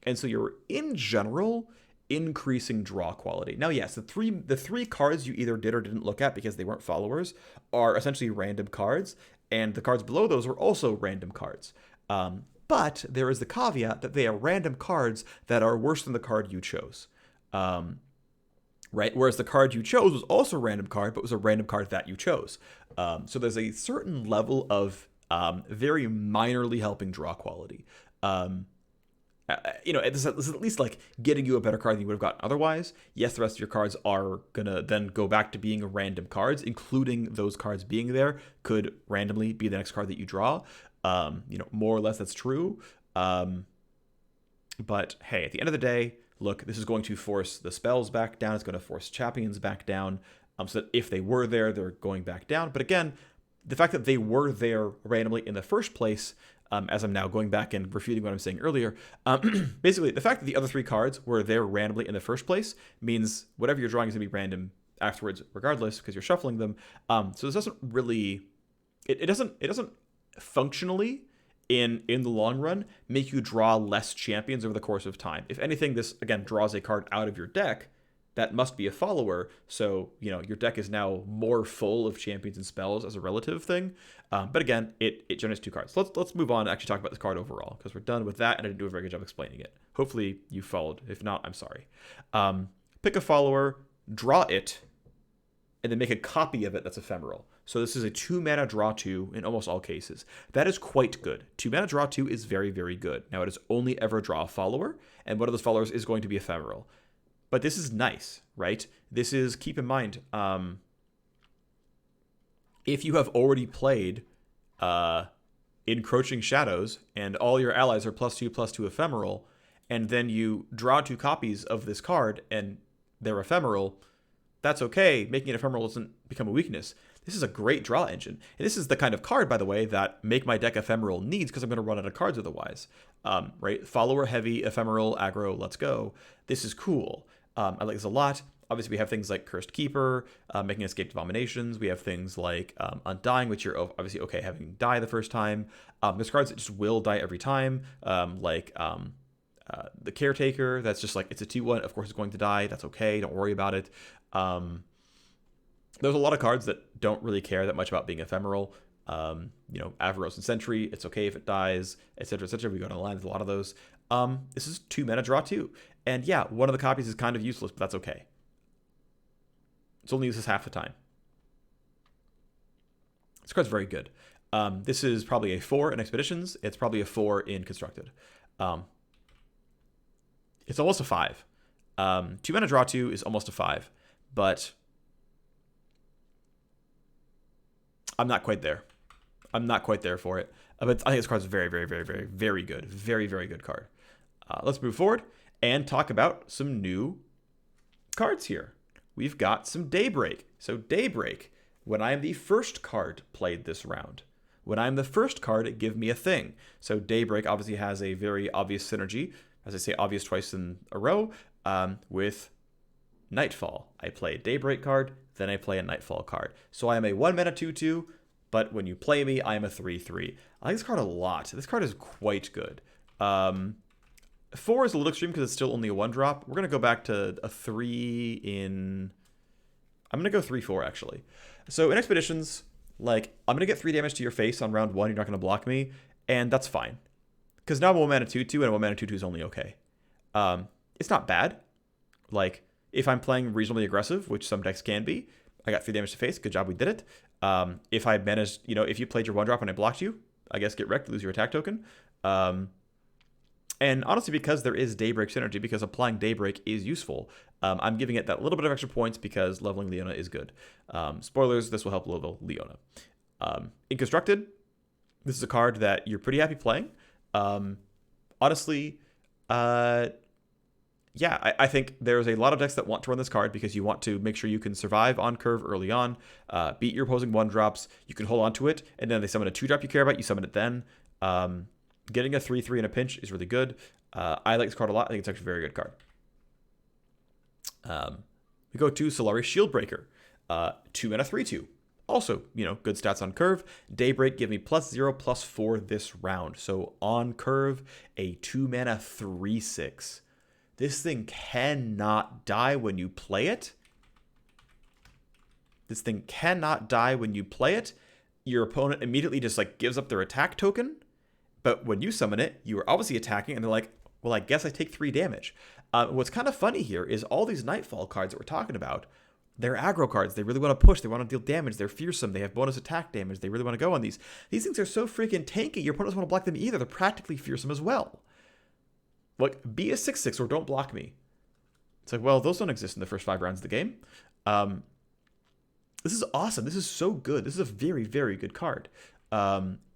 And so you're, in general, increasing draw quality. Now, yes, the three cards you either did or didn't look at because they weren't followers are essentially random cards, and the cards below those are also random cards. But there is the caveat that they are random cards that are worse than the card you chose. Right? Whereas the card you chose was also a random card, but was a random card that you chose. So there's a certain level of very minorly helping draw quality. This is at least getting you a better card than you would have gotten otherwise. Yes, the rest of your cards are gonna then go back to being random cards, including those cards being there could randomly be the next card that you draw. More or less that's true. But hey, at the end of the day, look, this is going to force the spells back down. It's going to force champions back down. So that if they were there, they're going back down. But again, the fact that they were there randomly in the first place, as I'm now going back and refuting what I'm saying earlier, basically the fact that the other 3 cards were there randomly in the first place means whatever you're drawing is going to be random afterwards, regardless, because you're shuffling them. So this doesn't really, it doesn't functionally in the long run make you draw less champions over the course of time. If anything, this again draws a card out of your deck that must be a follower, so your deck is now more full of champions and spells as a relative thing. But again, it generates 2 cards. Let's move on and actually talk about this card overall, because we're done with that and I didn't do a very good job explaining it. Hopefully you followed. If not, I'm sorry. Pick a follower, draw it, and then make a copy of it that's ephemeral. So this is a 2-mana draw 2 in almost all cases. That is quite good. 2-mana draw 2 is very, very good. Now it is only ever draw a follower, and one of those followers is going to be ephemeral. But this is nice, right? This is, keep in mind, if you have already played Encroaching Shadows and all your allies are +2/+2 ephemeral, and then you draw 2 copies of this card and they're ephemeral, That's okay. Making it ephemeral doesn't become a weakness. This is a great draw engine. And this is the kind of card, by the way, that Make My Deck Ephemeral needs because I'm going to run out of cards otherwise. Right? Follower heavy, ephemeral, aggro, let's go. This is cool. I like this a lot. Obviously, we have things like Cursed Keeper, making Escaped Abominations. We have things like Undying, which you're obviously okay having die the first time. There's cards that just will die every time, like the Caretaker. That's just like, it's a 2/1. Of course, it's going to die. That's okay. Don't worry about it. There's a lot of cards that don't really care that much about being ephemeral. Avaros and Sentry, it's okay if it dies, etc., etc. We go down the line with a lot of those. This is 2 mana draw 2. And yeah, one of the copies is kind of useless, but that's okay. It's only useless half the time. This card's very good. This is probably a 4 in Expeditions. It's probably a 4 in Constructed. It's almost a 5. 2 mana draw 2 is almost a 5, but I'm not quite there. I'm not quite there for it. But I think this card's very, very, very, very, very good. Very, very good card. Let's move forward and talk about some new cards here. We've got some Daybreak. So Daybreak, when I am the first card played this round. When I'm the first card, give me a thing. So Daybreak obviously has a very obvious synergy, as I say, obvious twice in a row, with Nightfall. I play a Daybreak card, then I play a Nightfall card. So I am a 1 mana 2/2, but when you play me, I am a 3/3. I like this card a lot. This card is quite good. 4 is a little extreme because it's still only a 1-drop. We're going to go back to a 3 in... I'm going to go 3/4, actually. So in Expeditions, like, I'm going to get 3 damage to your face on round 1. You're not going to block me, and that's fine. Because now I'm a 1 mana 2/2, and a 1 mana 2/2 is only okay. It's not bad. Like, if I'm playing reasonably aggressive, which some decks can be, I got 3 damage to face. Good job, we did it. If I managed, if you played your 1-drop and I blocked you, I guess get wrecked, lose your attack token. And honestly, because there is Daybreak synergy, because applying Daybreak is useful, I'm giving it that little bit of extra points because leveling Leona is good. Spoilers, this will help level Leona. In Constructed, this is a card that you're pretty happy playing. Honestly, I think there's a lot of decks that want to run this card because you want to make sure you can survive on curve early on, beat your opposing 1-drops, you can hold on to it, and then they summon a 2-drop you care about, you summon it then. Getting a 3/3 in a pinch is really good. I like this card a lot. I think it's actually a very good card. We go to Solari Shieldbreaker. 2 mana 3/2. Also, good stats on curve. Daybreak, give me +0/+4 this round. So on curve, a 2 mana 3/6. This thing cannot die when you play it. This thing cannot die when you play it. Your opponent immediately just gives up their attack token. But when you summon it, you are obviously attacking, and they're like, well, I guess I take 3 damage. What's kind of funny here is all these Nightfall cards that we're talking about, they're aggro cards. They really want to push. They want to deal damage. They're fearsome. They have bonus attack damage. They really want to go on these. These things are so freaking tanky, your opponent doesn't want to block them either. They're practically fearsome as well. Like, be a 6/6 or don't block me. It's like, well, those don't exist in the first 5 rounds of the game. This is awesome. This is so good. This is a very, very good card.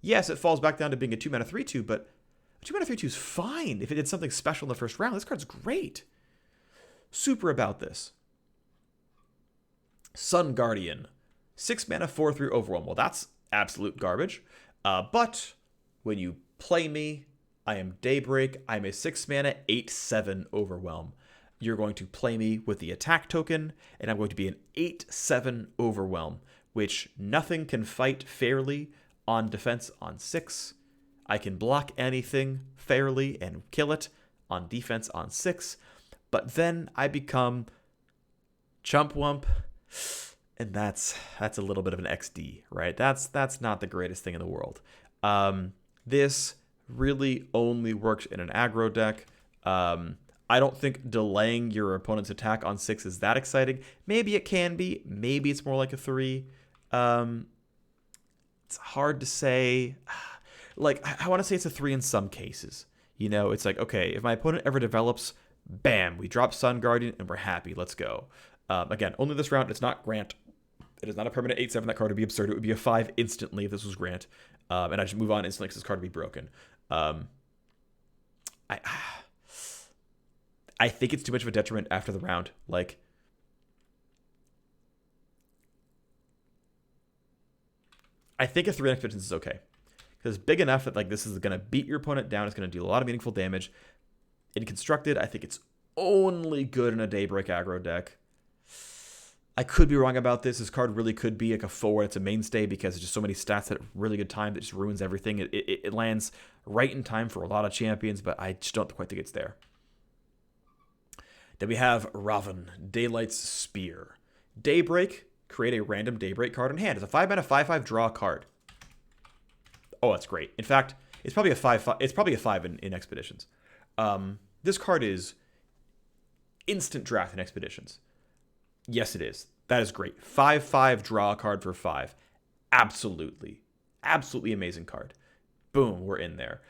Yes, it falls back down to being a 2 mana 3/2, but a 2 mana 3/2 is fine if it did something special in the first round. This card's great. Super about this. Sun Guardian. 6 mana 4/3 Overwhelm. Well, that's absolute garbage. But when you play me, I am Daybreak. I'm a 6 mana 8/7 Overwhelm. You're going to play me with the attack token, and I'm going to be an 8/7 Overwhelm, which nothing can fight fairly on defense on 6. I can block anything fairly and kill it on defense on 6. But then I become Chump Wump, and that's a little bit of an XD, right? That's not the greatest thing in the world. This really only works in an aggro deck. I don't think delaying your opponent's attack on 6 is that exciting. Maybe it can be. Maybe it's more like a 3. It's hard to say. Like, I want to say it's a 3 in some cases. It's like, okay, if my opponent ever develops, bam, we drop Sun Guardian and we're happy. Let's go. Again, only this round. It's not Grant. It is not a permanent 8/7. That card would be absurd. It would be a 5 instantly if this was Grant. And I just move on instantly because this card would be broken. I think it's too much of a detriment after the round. Like, I think a 3 Expeditions is okay. Because it's big enough that like this is going to beat your opponent down. It's going to do a lot of meaningful damage. In Constructed, I think it's only good in a Daybreak aggro deck. I could be wrong about this. This card really could be like a 4. It's a mainstay because there's just so many stats at a really good time that just ruins everything. It lands right in time for a lot of champions, but I just don't quite think it's there. Then we have Rahvun, Daylight's Spear. Daybreak, create a random Daybreak card in hand. It's a 5-mana 5/5 draw card. Oh, that's great. In fact, it's probably a 5/5. It's probably a 5 in Expeditions. This card is instant draft in Expeditions. Yes, it is. That is great. 5/5 draw card for 5. Absolutely. Absolutely amazing card. Boom, we're in there.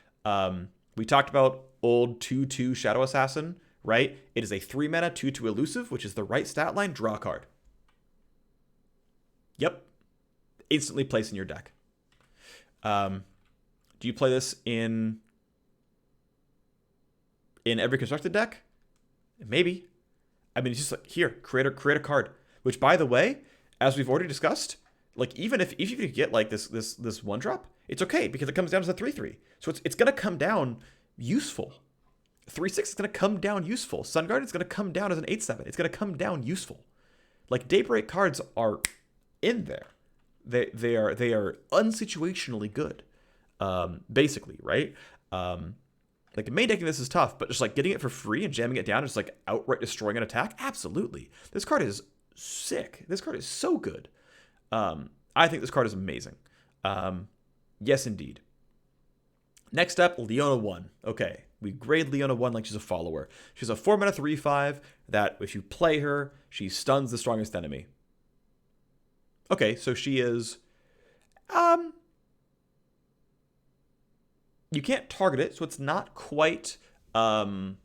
We talked about old 2/2 Shadow Assassin, right? It is a 3-mana 2/2 elusive, which is the right stat line, draw card. Yep. Instantly place in your deck. Do you play this in every constructed deck? Maybe. I mean, it's just like, here, create a card. Which, by the way, as we've already discussed, like even if you get like this 1-drop, it's okay because it comes down as a 3/3. So it's gonna come down useful. 3/6 is gonna come down useful. Sun Guard is gonna come down as an 8/7. It's gonna come down useful. Like Daybreak cards are in there. They are unsituationally good. Basically, right? Like, main decking this is tough, but just, like, getting it for free and jamming it down and just, like, outright destroying an attack? Absolutely. This card is sick. This card is so good. I think this card is amazing. Yes, indeed. Next up, Leona 1. Okay, we grade Leona 1 like she's a follower. She's a 4-mana 3/5 that, if you play her, she stuns the strongest enemy. Okay, so she is... You can't target it, so it's not quite wow,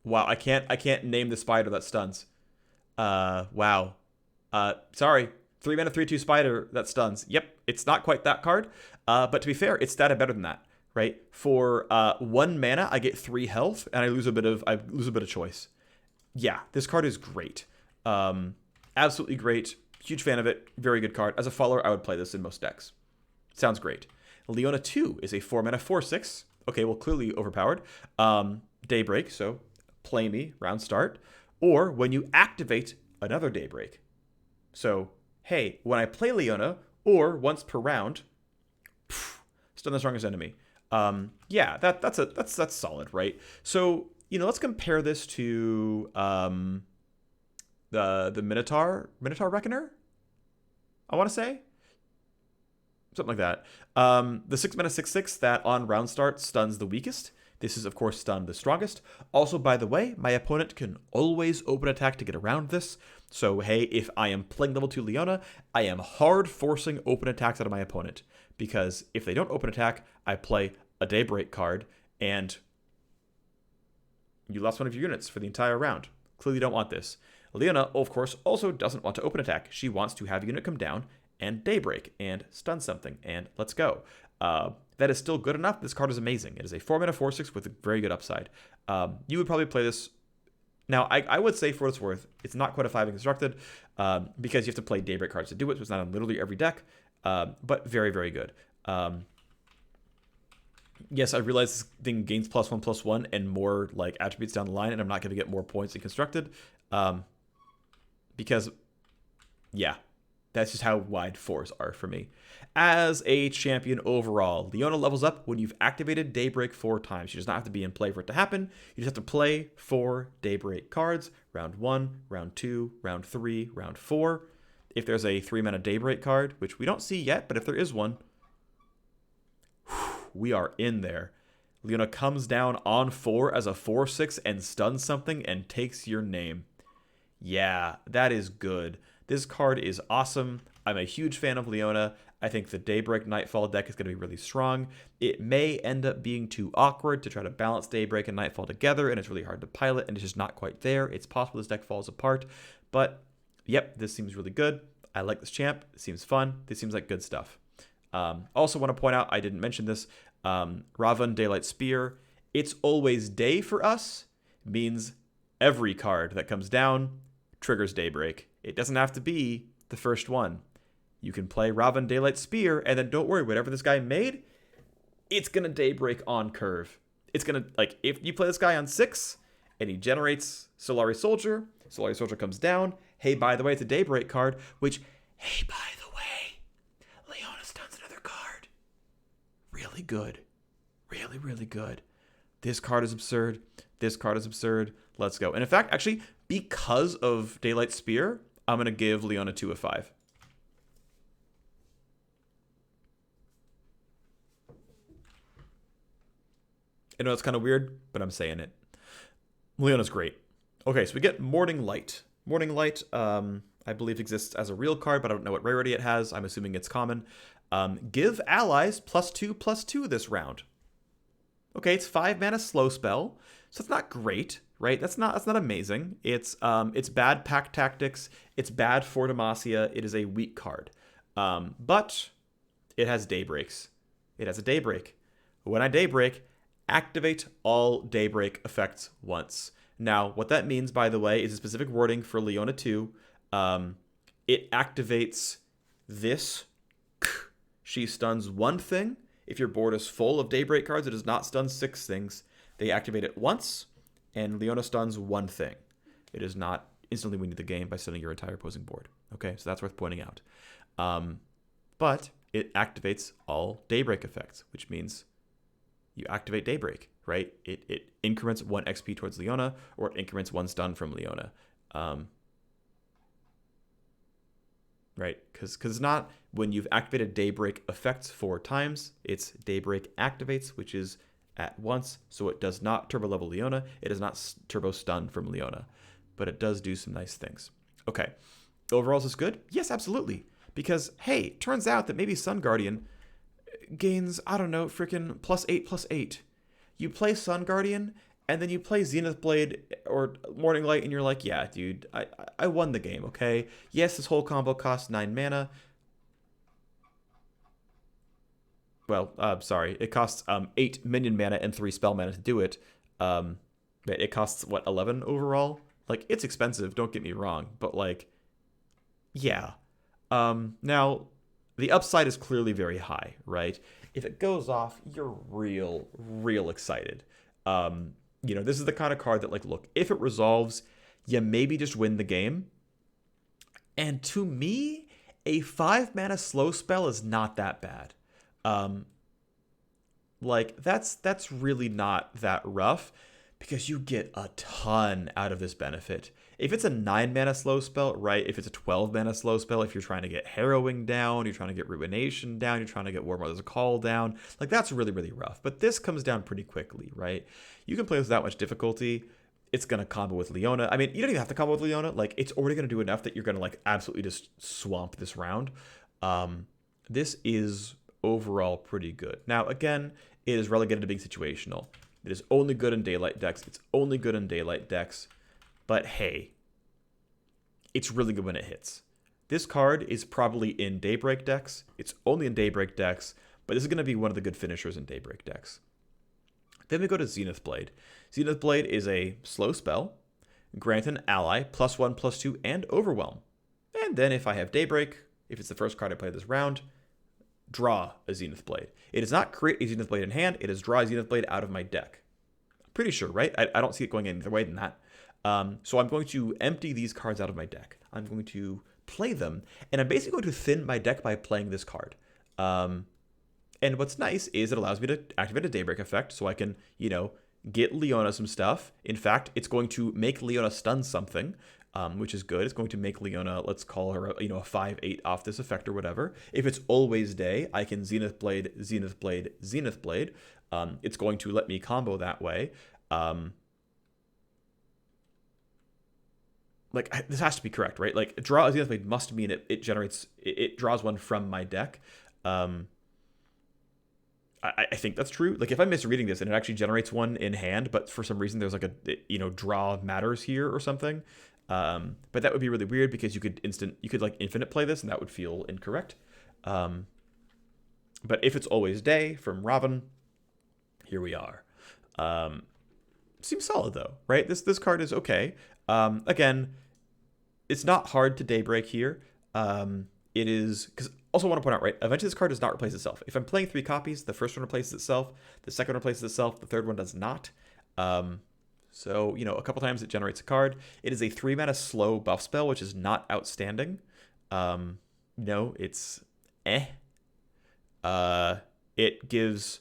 I can't name the spider that stuns. Wow. Sorry. 3-mana 3/2 spider that stuns. Yep, it's not quite that card. But to be fair, it's statted better than that, right? For 1 mana, I get 3 health, and I lose a bit of choice. Yeah, this card is great. Absolutely great. Huge fan of it. Very good card. As a follower, I would play this in most decks. Sounds great. Leona 2 is a 4-mana 4/6. Okay, well, clearly overpowered. Daybreak, so play me, round start. Or when you activate another Daybreak. So, hey, when I play Leona, or once per round, stun the strongest enemy. Yeah, that's solid, right? So, let's compare this to the Minotaur Reckoner, I want to say. Something like that. The 6-mana 6/6 that on round start stuns the weakest. This is, of course, stun the strongest. Also, by the way, my opponent can always open attack to get around this. So, hey, if I am playing level 2 Leona, I am hard forcing open attacks out of my opponent. Because if they don't open attack, I play a Daybreak card, and you lost one of your units for the entire round. Clearly don't want this. Leona, of course, also doesn't want to open attack. She wants to have a unit come down and Daybreak and stun something, and let's go. That is still good enough. This card is amazing. It is a 4-mana 4/6 with a very good upside. You would probably play this. Now, I would say for what it's worth, it's not quite a 5 in constructed because you have to play Daybreak cards to do it, so it's not on literally every deck, but very, very good. Yes, I realize this thing gains +1/+1 and more like attributes down the line, and I'm not going to get more points in constructed. Because, yeah, that's just how wide 4s are for me. As a champion overall, Leona levels up when you've activated Daybreak 4 times. She does not have to be in play for it to happen. You just have to play 4 Daybreak cards. Round 1, round 2, round 3, round 4. If there's a 3-mana Daybreak card, which we don't see yet, but if there is one, we are in there. Leona comes down on 4 as a 4/6 and stuns something and takes your name. Yeah, that is good. This card is awesome. I'm a huge fan of Leona. I think the Daybreak Nightfall deck is going to be really strong. It may end up being too awkward to try to balance Daybreak and Nightfall together, and it's really hard to pilot, and it's just not quite there. It's possible this deck falls apart, but yep, this seems really good. I like this champ. It seems fun. This seems like good stuff. Also want to point out, I didn't mention this, Rahvun, Daylight Spear. It's always day for us means every card that comes down triggers Daybreak. It doesn't have to be the first one. You can play Rahvun Daylight Spear, and then don't worry, whatever this guy made, it's going to Daybreak on curve. It's going to, like, if you play this guy on 6, and he generates Solari Soldier comes down. Hey, by the way, it's a Daybreak card, which, hey, by the way, Leona stuns another card. Really good. Really, really good. This card is absurd. This card is absurd. Let's go. And in fact, actually, because of Daylight Spear, I'm going to give Leona 2 of 5. I know it's kind of weird, but I'm saying it. Leona's great. Okay, so we get Morning Light. Morning Light, I believe, exists as a real card, but I don't know what rarity it has. I'm assuming it's common. Give allies +2/+2 this round. Okay, it's 5 mana slow spell, so it's not great, right? That's not amazing. It's bad pack tactics. It's bad for Demacia. It is a weak card, but it has Daybreaks. It has a Daybreak. When I Daybreak, activate all Daybreak effects once. Now, what that means, by the way, is a specific wording for Leona 2. It activates this. She stuns one thing. If your board is full of Daybreak cards, it does not stun 6 things. They activate it once, and Leona stuns one thing. It does not instantly win the game by stunning your entire opposing board. Okay, so that's worth pointing out. But it activates all Daybreak effects, which means you activate Daybreak, right? It increments 1 XP towards Leona, or it increments 1 stun from Leona. Right? Because it's not when you've activated Daybreak effects 4 times, it's Daybreak activates, which is at once, so it does not turbo level Leona. It does not turbo stun from Leona, but it does do some nice things. Okay. Overall, is this good? Yes, absolutely. Because, hey, turns out that maybe Sun Guardian gains, I don't know, freaking +8/+8. You play Sun Guardian, and then you play Zenith Blade or Morning Light, and you're like, yeah, dude, I won the game, okay? Yes, this whole combo costs 9 mana. Well, sorry, it costs 8 minion mana and 3 spell mana to do it. It costs, what, 11 overall? Like, it's expensive, don't get me wrong, but, like, yeah. Now, the upside is clearly very high, right? If it goes off, you're real excited. You know, this is the kind of card that, like, look, if it resolves, you maybe just win the game. And to me, a 5 mana slow spell is not that bad. Like, that's really not that rough, because you get a ton out of this benefit. If it's a 9 mana slow spell, right? If it's a 12 mana slow spell, if you're trying to get Harrowing down, you're trying to get Ruination down, you're trying to get War Mother's Call down, like, that's really rough. But this comes down pretty quickly, right? You can play this without much difficulty. It's going to combo with Leona. I mean, you don't even have to combo with Leona. Like, it's already going to do enough that you're going to, like, absolutely just swamp this round. This is overall pretty good. Now, again, it is relegated to being situational. It is only good in Daylight decks. It's only good in Daylight decks. But hey, it's really good when it hits. This card is probably in Daybreak decks. It's only in Daybreak decks, but this is going to be one of the good finishers in Daybreak decks. Then we go to Zenith Blade. Zenith Blade is a slow spell. Grant an ally +1/+2 and Overwhelm. And then if I have Daybreak, if it's the first card I play this round, draw a Zenith Blade. It does not create a Zenith Blade in hand. It is draw a Zenith Blade out of my deck. Pretty sure, right? I don't see it going any other way than that. So I'm going to empty these cards out of my deck. I'm going to play them, and I'm basically going to thin my deck by playing this card. And what's nice is it allows me to activate a Daybreak effect, so I can, you know, get Leona some stuff. In fact, it's going to make Leona stun something, which is good. It's going to make Leona, let's call her, you know, a 5/8 off this effect or whatever. If it's always day, I can Zenith Blade, Zenith Blade, Zenith Blade. It's going to let me combo that way. Like, this has to be correct, right? Like, draw a Zenith Blade must mean it generates, it draws one from my deck. I think that's true. Like, if I'm misreading this and it actually generates one in hand, but for some reason there's like a, you know, draw matters here or something. But that would be really weird, because you could like infinite play this and that would feel incorrect. But if it's always day from Rahvun, here we are. Seems solid though, right? This card is okay. Again, it's not hard to Daybreak here. It is, because also want to point out, right, eventually this card does not replace itself. If I'm playing 3 copies, the first one replaces itself, the second one replaces itself, the third one does not. So, you know, a couple times it generates a card. It is a 3-mana slow buff spell, which is not outstanding. No, it's eh. It gives,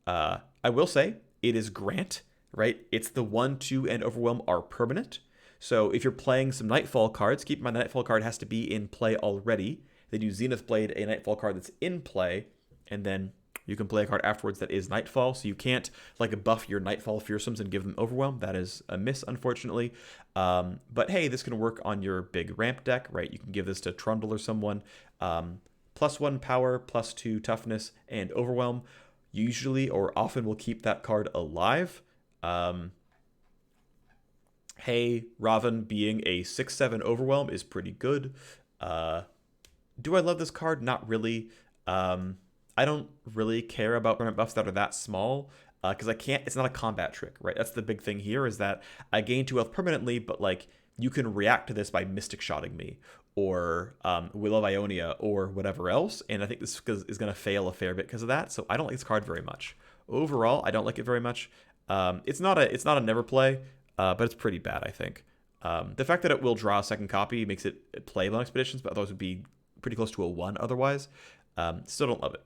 I will say, it is Grant, right? It's the 1, 2, and Overwhelm are permanent. So if you're playing some Nightfall cards, keep in mind the Nightfall card has to be in play already. Then you Zenith Blade a Nightfall card that's in play, and then you can play a card afterwards that is Nightfall. So you can't like buff your Nightfall fearsomes and give them Overwhelm. That is a miss, unfortunately. But hey, this can work on your big ramp deck, right? You can give this to Trundle or someone. +1 power, +2 toughness, and Overwhelm. Usually or often will keep that card alive. Hey, Rahvun being a 6/7 Overwhelm is pretty good. Do I love this card? Not really. I don't really care about permanent buffs that are that small because I can't. It's not a combat trick, right? That's the big thing here is that I gain 2 health permanently, but like you can react to this by Mystic Shotting me or Will of Ionia or whatever else, and I think this is going to fail a fair bit because of that. So I don't like this card very much. Overall, I don't like it very much. It's not a never play, but it's pretty bad, I think. The fact that it will draw a second copy makes it playable on expeditions, but otherwise would be pretty close to a 1 otherwise. Still don't love it.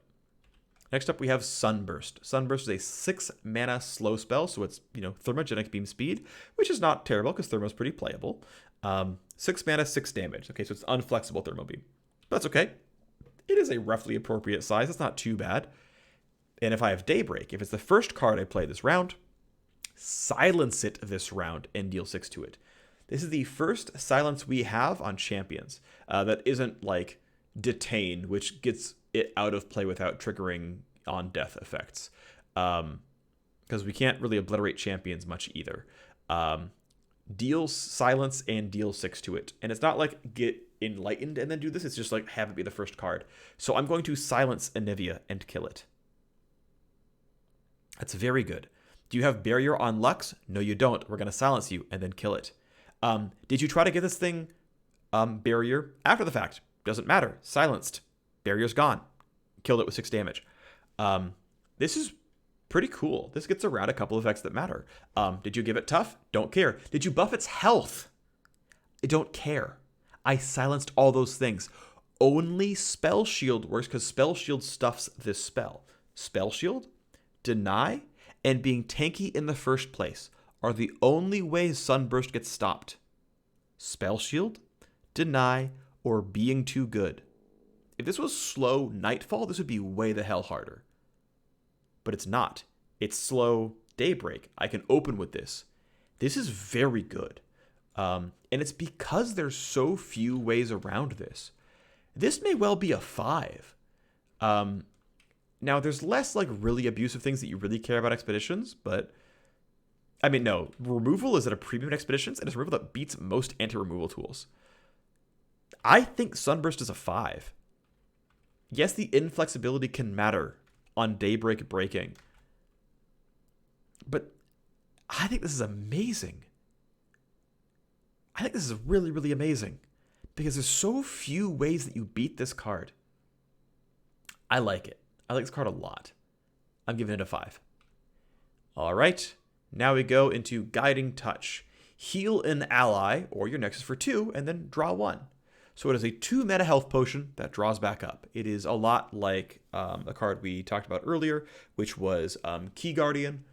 Next up, we have Sunburst. Sunburst is a 6-mana slow spell, so it's, you know, Thermogenic Beam speed, which is not terrible because Thermo's pretty playable. 6 mana, 6 damage. Okay, so it's unflexible Thermo Beam. But that's okay. It is a roughly appropriate size. It's not too bad. And if I have Daybreak, if it's the first card I play this round, silence it this round and deal 6 to it. This is the first silence we have on champions that isn't like Detain, which gets it out of play without triggering on death effects. Because we can't really obliterate champions much either. Deal silence and deal 6 to it. And it's not like get enlightened and then do this. It's just like have it be the first card. So I'm going to silence Anivia and kill it. That's very good. Do you have Barrier on Lux? No, you don't. We're going to silence you and then kill it. Did you try to get this thing Barrier after the fact? Doesn't matter. Silenced. Barrier's gone. Killed it with 6 damage. This is pretty cool. This gets around a couple of effects that matter. Did you give it tough? Don't care. Did you buff its health? I don't care. I silenced all those things. Only Spell Shield works because Spell Shield stuffs this spell. Spell Shield, Deny, and being tanky in the first place are the only ways Sunburst gets stopped. Spell Shield, Deny, or being too good. If this was slow Nightfall, this would be way the hell harder. But it's not. It's slow Daybreak. I can open with this. This is very good. And it's because there's so few ways around this. This may well be a 5. Now, there's less like really abusive things that you really care about expeditions, but I mean, no. Removal is at a premium in expeditions, and it's removal that beats most anti-removal tools. I think Sunburst is a 5. Yes, the inflexibility can matter on Daybreak breaking. But I think this is amazing. I think this is really, really amazing. Because there's so few ways that you beat this card. I like it. I like this card a lot. I'm giving it a 5. All right. Now we go into Guiding Touch. Heal an ally or your Nexus for 2 and then draw 1. So it is a 2 mana health potion that draws back up. It is a lot like a card we talked about earlier, which was Key Guardian,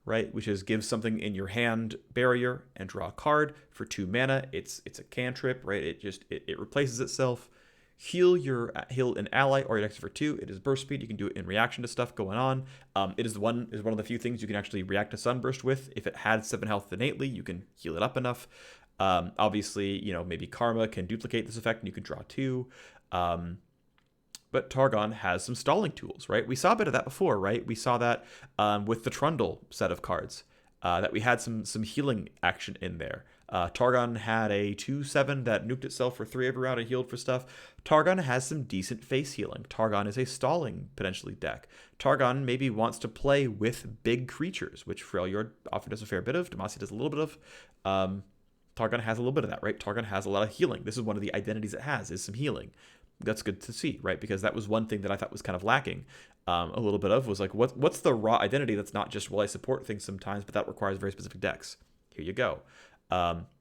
right? Which is give something in your hand barrier and draw a card for 2 mana. It's a cantrip, right? It replaces itself. Heal an ally or your Nexus for 2. It is burst speed. You can do it in reaction to stuff going on. It is one of the few things you can actually react to Sunburst with. If it had 7 health innately, you can heal it up enough. Obviously, you know, maybe Karma can duplicate this effect and you can draw 2. But Targon has some stalling tools, right? We saw a bit of that before, right? We saw that with the Trundle set of cards, that we had some healing action in there. Targon had a 2/7 that nuked itself for 3 every round and healed for stuff. Targon has some decent face healing. Targon is a stalling, potentially, deck. Targon maybe wants to play with big creatures, which Freljord often does a fair bit of. Demacia does a little bit of. Targon has a little bit of that, right? Targon has a lot of healing. This is one of the identities it has, is some healing. That's good to see, right? Because that was one thing that I thought was kind of lacking a little bit of, was like, what's the raw identity that's not just, well, I support things sometimes, but that requires very specific decks. Here you go.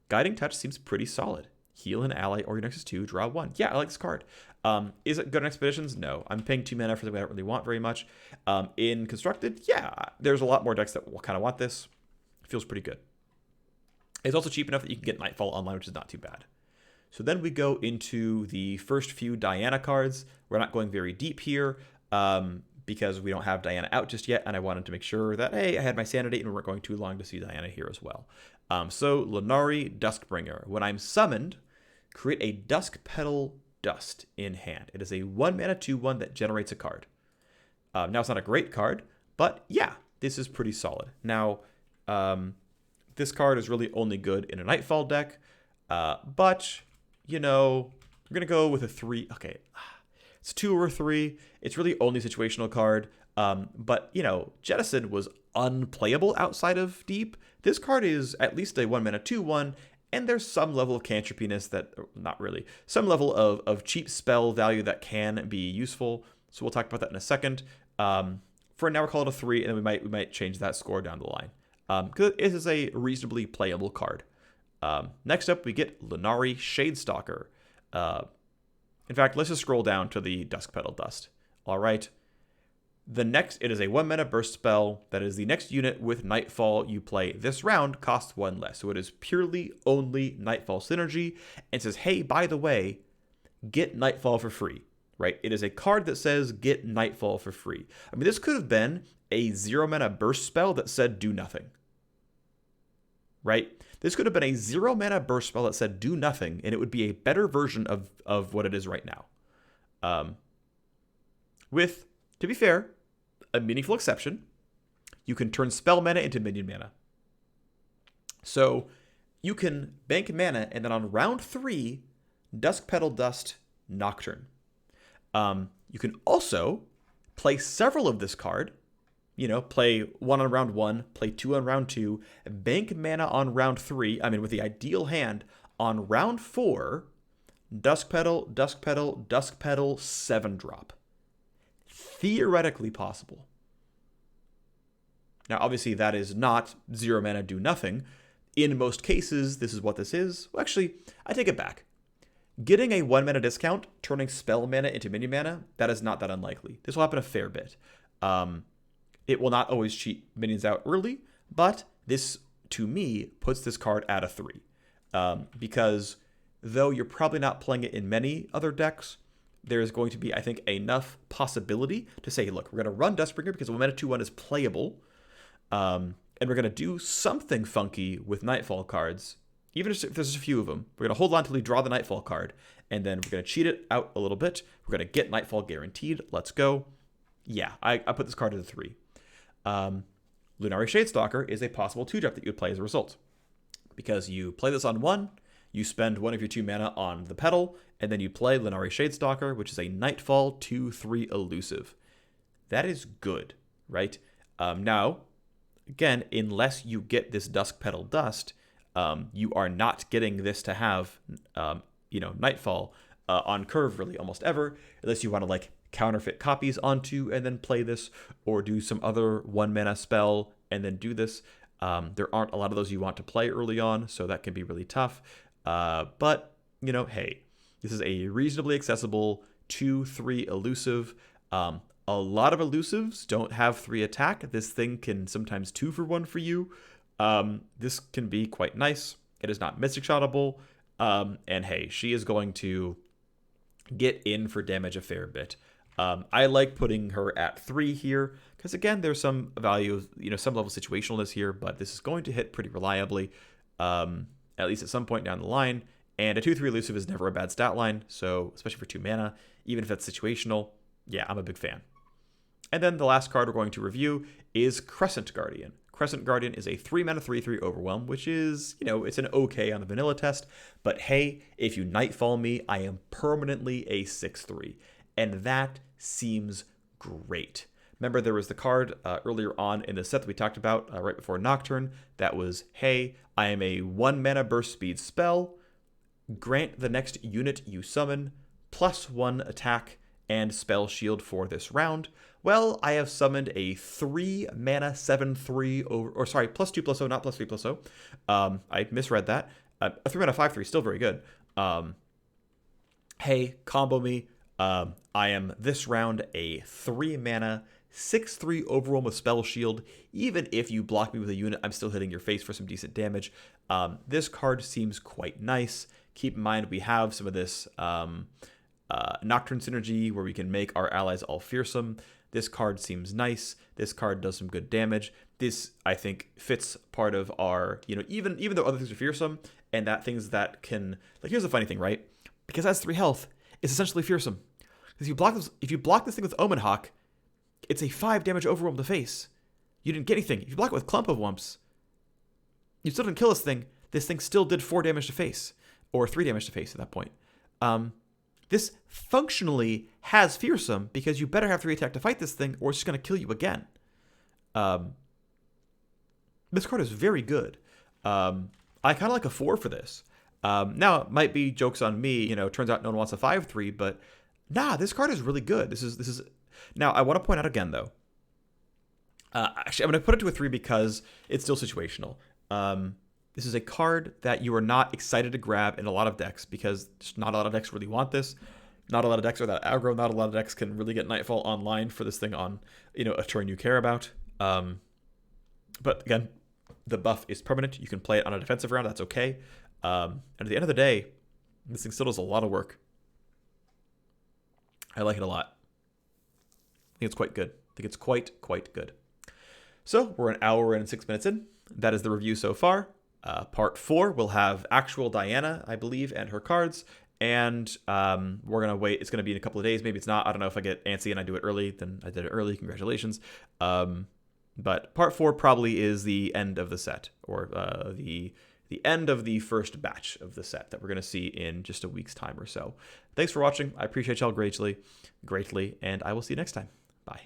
Guiding Touch seems pretty solid. Heal an ally or your Nexus 2, draw 1. Yeah, I like this card. Is it good in Expeditions? No. I'm paying 2 mana for something I don't really want very much. In Constructed, yeah, there's a lot more decks that will kind of want this. Feels pretty good. It's also cheap enough that you can get Nightfall online, which is not too bad. So then we go into the first few Diana cards. We're not going very deep here because we don't have Diana out just yet, and I wanted to make sure that, hey, I had my sanity and we weren't going too long to see Diana here as well. So Lunari, Duskbringer. When I'm summoned, create a Dusk Petal Dust in hand. It is a 1-mana 2/1 that generates a card. Now, it's not a great card, but yeah, this is pretty solid. Now, this card is really only good in a Nightfall deck, but, you know, we're going to go with a 3. Okay, it's 2 or 3. It's really only a situational card, but, you know, Jettison was unplayable outside of Deep. This card is at least a 1-mana 2/1, and there's some level of cantripiness that, not really, some level of cheap spell value that can be useful. So we'll talk about that in a second. For now, we'll call it a 3, and then we might change that score down the line. Because it is a reasonably playable card. Next up, we get Lunari Shadestalker. In fact, let's just scroll down to the Dusk Petal Dust. All right. It is a 1-mana burst spell that is the next unit with Nightfall you play this round costs 1 less. So it is purely only Nightfall synergy and says, hey, by the way, get Nightfall for free, right? It is a card that says get Nightfall for free. I mean, this could have been a 0-mana burst spell that said do nothing, right? This could have been a 0-mana burst spell that said do nothing, and it would be a better version of what it is right now. With, to be fair, a meaningful exception. You can turn spell mana into minion mana. So you can bank mana, and then on round 3, Dusk Petal Dust, Nocturne. You can also play several of this card. You know, play 1 on round 1, play 2 on round 2, bank mana on round 3. I mean, with the ideal hand, on round 4, Dusk Petal, Dusk Petal, Dusk Petal, 7-drop. Theoretically possible. Now, obviously, that is not 0 mana do nothing. In most cases, this is what this is. Well, actually, I take it back. Getting a 1-mana discount, turning spell mana into minion mana, that is not that unlikely. This will happen a fair bit. It will not always cheat minions out early, but this, to me, puts this card at a 3. Because though you're probably not playing it in many other decks, there's going to be, I think, enough possibility to say, look, we're going to run Duskbringer because 1-mana 2/1 is playable, and we're going to do something funky with Nightfall cards, even if there's a few of them. We're going to hold on until we draw the Nightfall card, and then we're going to cheat it out a little bit. We're going to get Nightfall guaranteed. Let's go. Yeah, I put this card at a 3. Lunari Shadestalker is a possible 2-drop that you would play as a result. Because you play this on 1, you spend 1 of your 2 mana on the Petal, and then you play Lunari Shadestalker, which is a Nightfall 2/3 elusive. That is good, right? Now, again, unless you get this Dusk Petal Dust, you are not getting this to have, Nightfall on curve really almost ever, unless you want to like counterfeit copies onto and then play this, or do some other 1-mana spell and then do this. There aren't a lot of those you want to play early on, so that can be really tough. But, hey, this is a reasonably accessible 2/3 elusive. A lot of elusives don't have 3 attack. This thing can sometimes 2 for 1 for you. This can be quite nice. It is not Mystic Shotable. And hey, she is going to get in for damage a fair bit. I like putting her at 3 here, because again, there's some value, some level of situationalness here, but this is going to hit pretty reliably, at least at some point down the line. And a 2/3 elusive is never a bad stat line, so especially for 2 mana, even if that's situational, yeah, I'm a big fan. And then the last card we're going to review is Crescent Guardian. Crescent Guardian is a 3-mana 3/3 Overwhelm, which is, it's an okay on the vanilla test, but hey, if you Nightfall me, I am permanently a 6/3, and that seems great. Remember, there was the card earlier on in the set that we talked about right before Nocturne that was, hey, I am a 1 mana burst speed spell. Grant the next unit you summon +1 attack and spell shield for this round. Well, I have summoned a 3 mana 7/3 or sorry, +2/+0, not +3/+0. I misread that. A 3 mana 5/3, still very good. Hey, combo me. I am this round a 3 mana 6/3 overwhelm with spell shield. Even if you block me with a unit, I'm still hitting your face for some decent damage. This card seems quite nice. Keep in mind we have some of this Nocturne synergy where we can make our allies all fearsome. This card seems nice. This card does some good damage. This, I think, fits part of our, even though other things are fearsome and that things that can, like, here's the funny thing, right? Because it has 3 health, it's essentially fearsome. Because if you block this thing with Omen Hawk, it's a 5 damage overwhelm to face. You didn't get anything. If you block it with Clump of Wumps, you still didn't kill this thing. This thing still did 4 damage to face, or 3 damage to face at that point. This functionally has fearsome because you better have 3 attack to fight this thing, or it's just going to kill you again. This card is very good. I kind of like a 4 for this. Now, it might be jokes on me. Turns out no one wants a 5/3, but nah, this card is really good. This is. Now, I want to point out again, though. Actually, I'm going to put it to a 3 because it's still situational. This is a card that you are not excited to grab in a lot of decks because just not a lot of decks really want this. Not a lot of decks are that aggro. Not a lot of decks can really get Nightfall online for this thing on, a turn you care about. But again, the buff is permanent. You can play it on a defensive round. That's okay. And at the end of the day, this thing still does a lot of work. I like it a lot. I think it's quite good. I think it's quite good. So we're an hour and 6 minutes in. That is the review so far. Part 4 will have actual Diana, I believe, and her cards. And we're going to wait. It's going to be in a couple of days. Maybe it's not. I don't know if I get antsy and I do it early. Then I did it early. Congratulations. But part 4 probably is the end of the set, or the end of the first batch of the set that we're going to see in just a week's time or so. Thanks for watching. I appreciate y'all greatly, and I will see you next time. Bye.